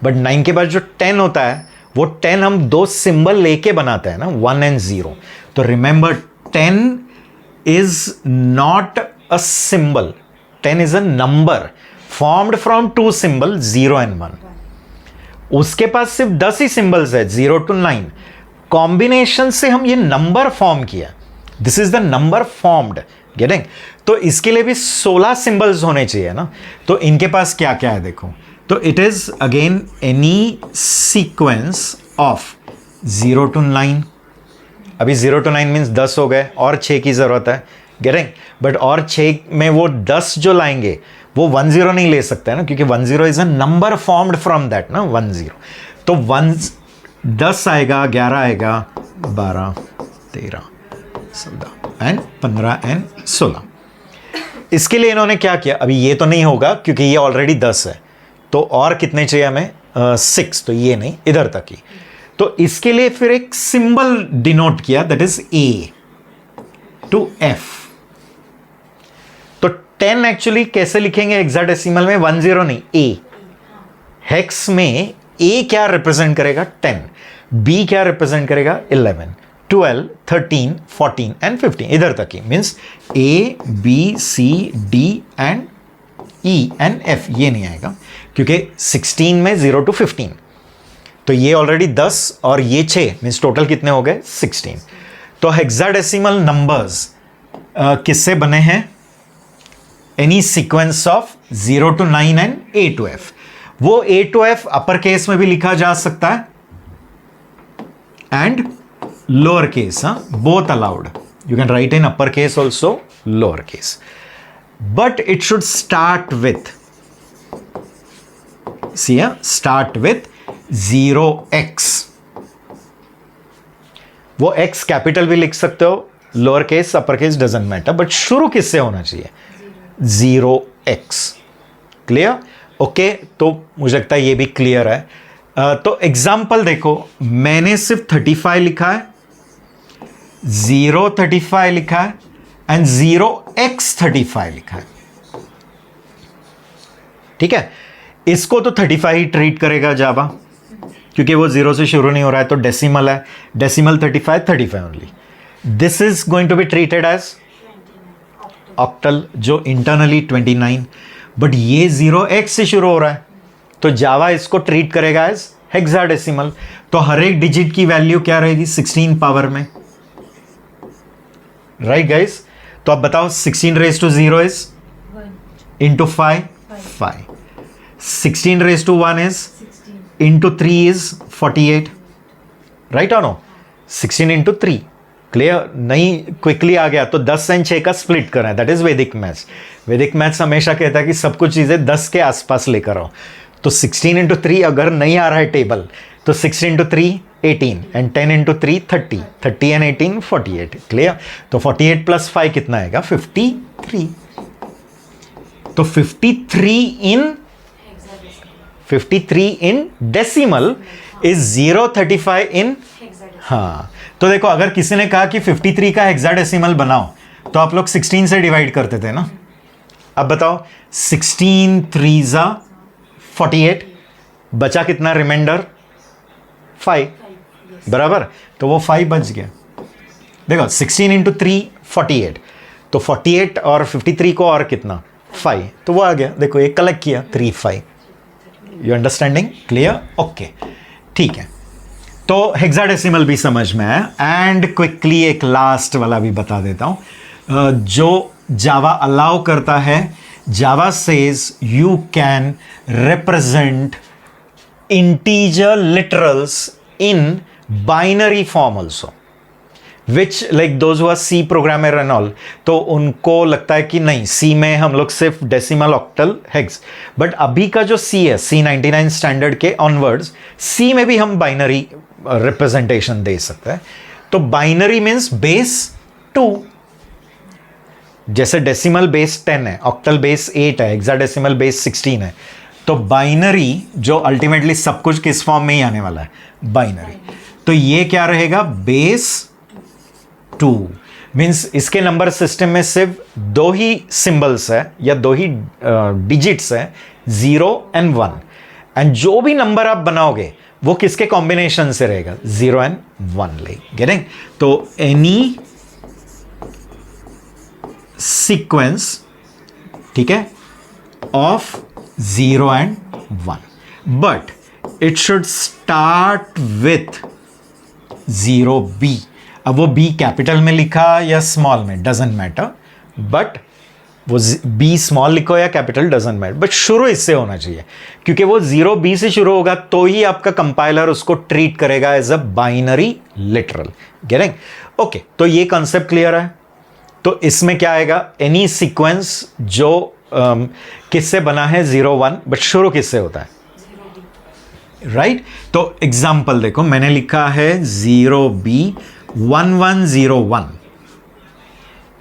बट 9 के बाद जो 10 होता है वो 10 हम 2 सिंबल लेके बनाते हैं ना, 1 and 0. तो remember 10 is not a symbol. 10 is a number formed from two symbols 0 and 1. उसके पास सिर्फ 10 ही सिंबल्स है 0 to 9. कॉम्बिनेशन से हम ये नंबर फॉर्म किया. This is the number formed. Getting? तो इसके लिए भी 16 सिंबल्स होने चाहिए ना. तो इनके पास क्या क्या है देखो. तो it is again any sequence of 0 to 9. अभी 0 to 9 मीन्स 10 हो गए और 6 की जरूरत है. गेटिंग? बट और 6 में वो 10 जो लाएंगे वो 10 नहीं ले सकते हैं ना, क्योंकि 10 is a number formed from that ना. 10 तो 10 आएगा, 11 आएगा, 12, 13, 14 एंड 15 एंड 16. इसके लिए इन्होंने क्या किया, अभी ये तो नहीं होगा क्योंकि ये ऑलरेडी 10 है. तो और कितने चाहिए हमें? 6. तो ये नहीं, इधर तक ही. तो इसके लिए फिर एक सिंबल डिनोट किया, that is A to F. तो 10 एक्चुअली कैसे लिखेंगे हेक्साडेसिमल में? 10 नहीं, A. हेक्स में A क्या रिप्रेजेंट करेगा? 10. B क्या रिप्रेजेंट करेगा? 11, 12, 13, 14 एंड 15. इधर तक ही. Means A, B, C, D and E and F. ये नहीं आएगा क्योंकि 16 में 0 to 15. तो ये ऑलरेडी 10 और ये 6 मीन्स टोटल कितने हो गए? 16. तो हेक्साडेसिमल नंबर्स किससे बने हैं? Any sequence of 0 to 9 and A to F. वो A to F upper case में भी लिखा जा सकता है and lower case. Both allowed. You can write in upper case also, lower case. But it should start with, see start with 0x. वो x capital भी लिख सकते हो, lower case upper case doesn't matter, बट शुरू किससे होना चाहिए? 0x. क्लियर? ओके. तो मुझे लगता है ये भी क्लियर है. तो एग्जाम्पल देखो, मैंने सिर्फ 35 लिखा है, 035 लिखा है एंड 0x35 लिखा है. ठीक है? इसको तो 35 ही ट्रीट करेगा जावा, क्योंकि वो 0 से शुरू नहीं हो रहा है. तो डेसिमल है, decimal 35 only. This is going to be treated as octal, जो इंटरनली 29. बट ये 0x से शुरू हो रहा है, तो जावा इसको ट्रीट करेगा एज हेक्साडेसिमल. तो हर एक डिजिट की वैल्यू क्या रहेगी? 16 पावर में. Right guys? तो अब बताओ 16 raised to 0 is into 5. 16 raised to 1 is into 3 is 48. Right और नो? 16 into 3. क्लियर? नहीं क्विकली आ गया तो 10 एंड 6 का स्प्लिट करना है. दैट इज वैदिक मैथ्स. वैदिक मैथ्स हमेशा कहता है कि सब कुछ चीजें 10 के आसपास लेकर आओ. तो 16 into 3 अगर नहीं आ रहा है टेबल, तो 6 into 3 18 and 10 into 3 30. 30 and 18 48. Clear? तो 48 प्लस 5 कितना आएगा? 53. तो 53 in डेसिमल इज 035 इन. हाँ. तो देखो, अगर किसी ने कहा कि 53 का हेक्साडेसिमल बनाओ, तो आप लोग 16 से डिवाइड करते थे ना. अब बताओ 16 3 48, बचा कितना रिमाइंडर? 5. बराबर? तो वो 5 बच गया. देखो 16 into 3 48. तो 48 और 53 को और कितना? 5. तो वो आ गया. देखो एक कलेक्ट किया 3 5. You understanding? क्लियर? ओके. ठीक है. तो हेक्साडेसिमल भी समझ में आया. एंड क्विकली एक लास्ट वाला भी बता देता हूं जो जावा अलाउ करता है. Java says you can represent integer literals in binary form also, which like those who are C programmer and all. तो उनको लगता है कि नहीं, सी में हम लोग सिर्फ डेसिमल ऑक्टल हेक्स. बट अभी का जो सी है, सी 99 स्टैंडर्ड के ऑनवर्ड्स, सी में भी हम बाइनरी रिप्रेजेंटेशन दे सकते हैं. तो बाइनरी मीन्स बेस 2. जैसे डेसिमल बेस 10 है, ऑक्टल बेस 8 है, हेक्साडेसिमल बेस 16 है. तो बाइनरी जो अल्टीमेटली सब कुछ किस फॉर्म में ही आने वाला है? बाइनरी. तो ये क्या रहेगा? बेस 2. मीन्स इसके नंबर सिस्टम में सिर्फ 2 ही सिंबल्स है या 2 ही डिजिट्स है, 0 एंड 1. एंड जो भी नंबर आप बनाओगे वो किसके कॉम्बिनेशन से रहेगा? 0 एंड 1 ले. गेटिंग? तो एनी सीक्वेंस, ठीक है, of 0 and 1, but it should start with 0B. अब वो B कैपिटल में लिखा या स्मॉल में, डजेंट मैटर, बट वो B स्मॉल लिखो या कैपिटल, डजेंट मैटर, बट शुरू इससे होना चाहिए, क्योंकि वो 0B से शुरू होगा तो ही आपका कंपाइलर उसको ट्रीट करेगा as a binary literal. Getting? Okay, तो ये कॉन्सेप्ट क्लियर है. तो इसमें क्या आएगा, एनी सीक्वेंस जो किससे बना है 0 1, बट शुरू किससे होता है, राइट. तो एग्जाम्पल देखो, मैंने लिखा है 0B 1101.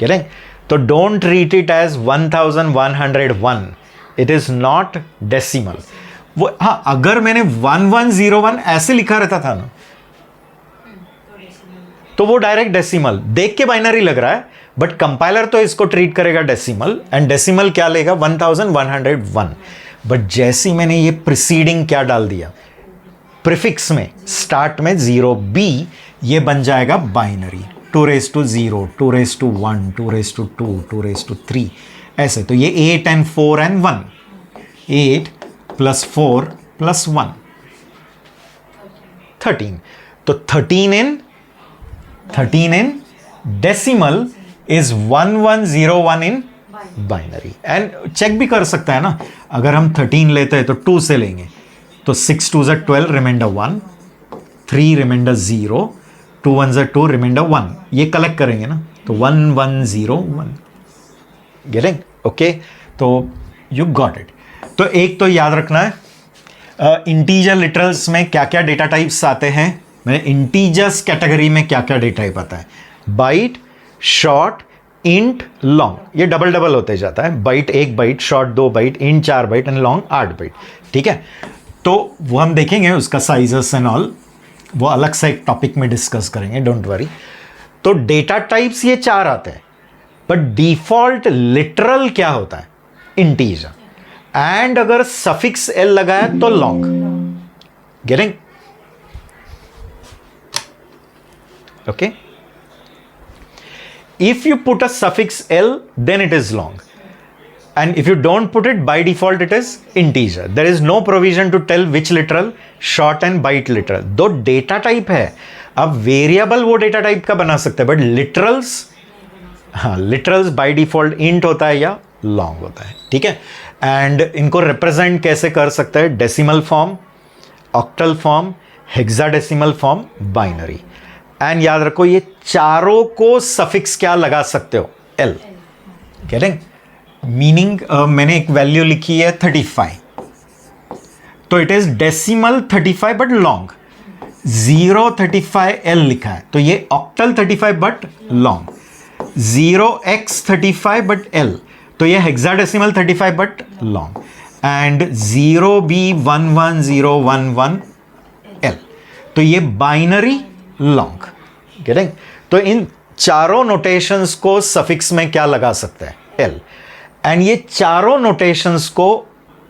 गेटिंग? तो don't treat it as 1101, it is not decimal. वो हाँ, अगर मैंने 1101 ऐसे लिखा रहता था ना, तो वो डायरेक्ट डेसिमल देख के बाइनरी लग रहा है, बट कंपाइलर तो इसको ट्रीट करेगा डेसिमल, एंड डेसिमल क्या लेगा, 1101. बट जैसे ही मैंने ये प्रिसीडिंग क्या डाल दिया, प्रीफिक्स में स्टार्ट में 0B, ये बन जाएगा binary. 2 raised to 0, 2 raised to 1, 2 raised to 2, 2 raised to 3, ऐसे. तो ये 8 and 4 and 1, 8 plus 4 plus 1, 13. तो 13 in decimal is 1101 in binary. And check भी कर सकता है ना, अगर हम 13 लेते हैं तो 2 से लेंगे, तो 6 2s are 12, remainder 1, 3 remainder 0, 2 1s are 2, remainder 1. ये कलेक्ट करेंगे ना, तो 1101. गेटिंग? ओके, तो यू गॉट इट. तो एक तो याद रखना है इंटीजर लिटरल्स में क्या क्या डेटा टाइप्स आते हैं. मैंने इंटीजर्स कैटेगरी में क्या क्या डेटा टाइप आता है, बाइट, शॉर्ट, इंट, लॉन्ग. ये डबल डबल होते जाता है, byte 1 byte, short 2 byte, int 4 byte and long 8 byte. ठीक है, तो वो हम देखेंगे उसका साइजेस एंड ऑल, वो अलग से एक टॉपिक में डिस्कस करेंगे, डोंट वरी. तो डेटा टाइप्स ये 4 आते हैं, बट डिफॉल्ट लिटरल क्या होता है, इंटीजर. एंड अगर सफिक्स एल लगा है तो long. Getting? Okay, if you put a suffix L, then it is long, and if you don't put it, by default it is integer. There is no provision to tell which literal, short and byte literal. दो data type है, अब variable वो data type का बना सकते हैं, but literals, हाँ, literals by default int होता है या लॉन्ग होता है. ठीक है, एंड इनको रिप्रेजेंट कैसे कर सकते हैं, decimal form, octal form, hexadecimal form, binary. And याद रखो ये चारों को सफिक्स क्या लगा सकते हो, एल. गेटिंग? मीनिंग मैंने एक वैल्यू लिखी है 35, तो it is decimal 35 but long. 035 L लिखा है, तो ये octal 35 but long. 0x35 but L, तो ये hexadecimal 35 but long. And 0B11011 L, तो ये बाइनरी लॉन्ग. गेटिंग? तो इन चारों नोटेशंस को सफिक्स में क्या लगा सकते हैं, एल. एंड ये चारों नोटेशंस को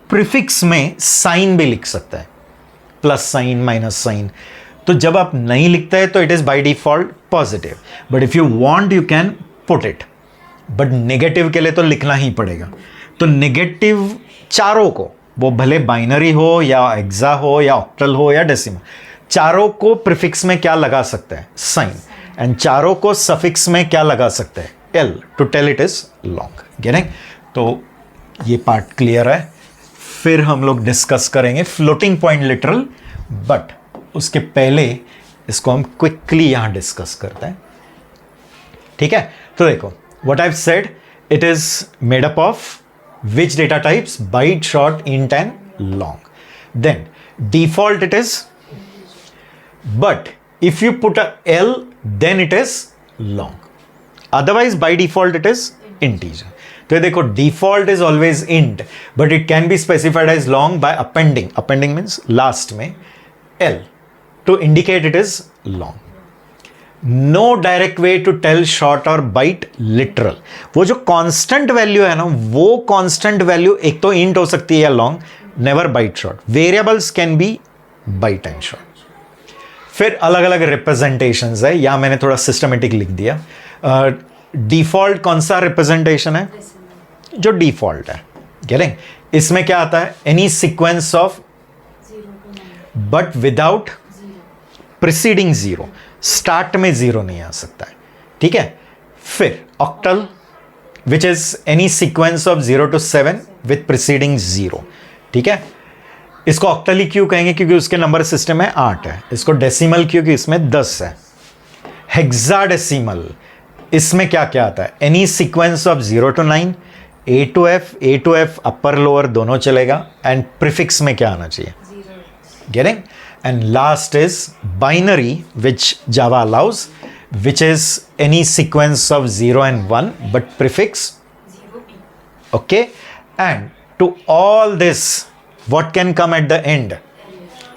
प्रीफिक्स में साइन भी लिख सकते हैं, प्लस साइन, माइनस साइन. तो जब आप नहीं लिखते हैं तो it is by default positive, but if you want you can put it, but negative के लिए तो लिखना ही पड़ेगा. तो नेगेटिव चारों को, वो भले बाइनरी हो या हेक्सा हो या ऑक्टल हो या डेसिमल, चारों को प्रीफिक्स में क्या लगा सकते हैं, साइन. एंड चारों को सफिक्स में क्या लगा सकते हैं, L, to tell it is long. Getting? तो ये पार्ट क्लियर है. फिर हम लोग डिस्कस करेंगे फ्लोटिंग पॉइंट लिटरल, बट उसके पहले इसको हम क्विकली यहां डिस्कस करते हैं. ठीक है, तो देखो what I have said, it is made up of which data types, byte, short, int and long. Then default it is, but if you put a L, then it is long. Otherwise by default it is integer. तो देखो default is always int, but it can be specified as long by appending. Appending means last में L to indicate it is long. No direct way to tell short or byte literal. वो जो constant value है ना, वो constant value एक तो int हो सकती है या long, never byte short. Variables can be byte and short. फिर अलग अलग representations है, या मैंने थोड़ा systematic लिख दिया. डिफॉल्ट कौन सा रिप्रेजेंटेशन है? जो डिफॉल्ट है। गेटिंग? इसमें क्या आता है? Any sequence of but without preceding zero. Start में जीरो नहीं आ सकता है, ठीक है। फिर octal which is any sequence of 0 to 7 with preceding zero, ठीक है। इसको ऑक्टल ही क्यों कहेंगे? क्योंकि उसके नंबर सिस्टम में 8 है। इसको डेसिमल क्योंकि इसमें 10 है। हेक्साडेसिमल, इसमें क्या क्या आता है? Any sequence of 0 to 9, A to F upper lower दोनों चलेगा, एंड प्रीफिक्स में क्या आना चाहिए? Getting? And last is binary which Java allows, which is any sequence of 0 and 1 but prefix 0p. Okay, and to all this what can come at the end,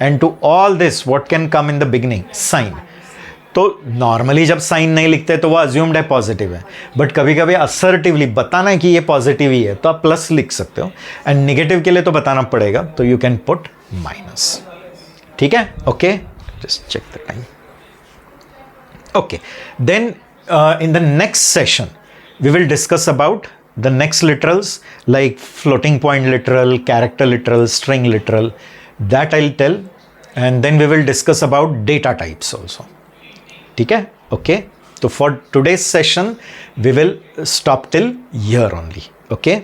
and to all this what can come in the beginning? Sign. तो normally जब sign नहीं लिखते तो वो assumed है positive है, but कभी कभी असर्टिवली बताना है कि ये पॉजिटिव ही है तो आप प्लस लिख सकते हो, एंड नेगेटिव के लिए तो बताना पड़ेगा, तो यू कैन पुट माइनस, ठीक है। Okay, just check the time. Okay, then in the next session, we will discuss about the next literals like floating point literal, character literal, string literal. That I'll tell, and then we will discuss about data types also. ठीक है? Okay. So for today's session, we will stop till here only. Okay.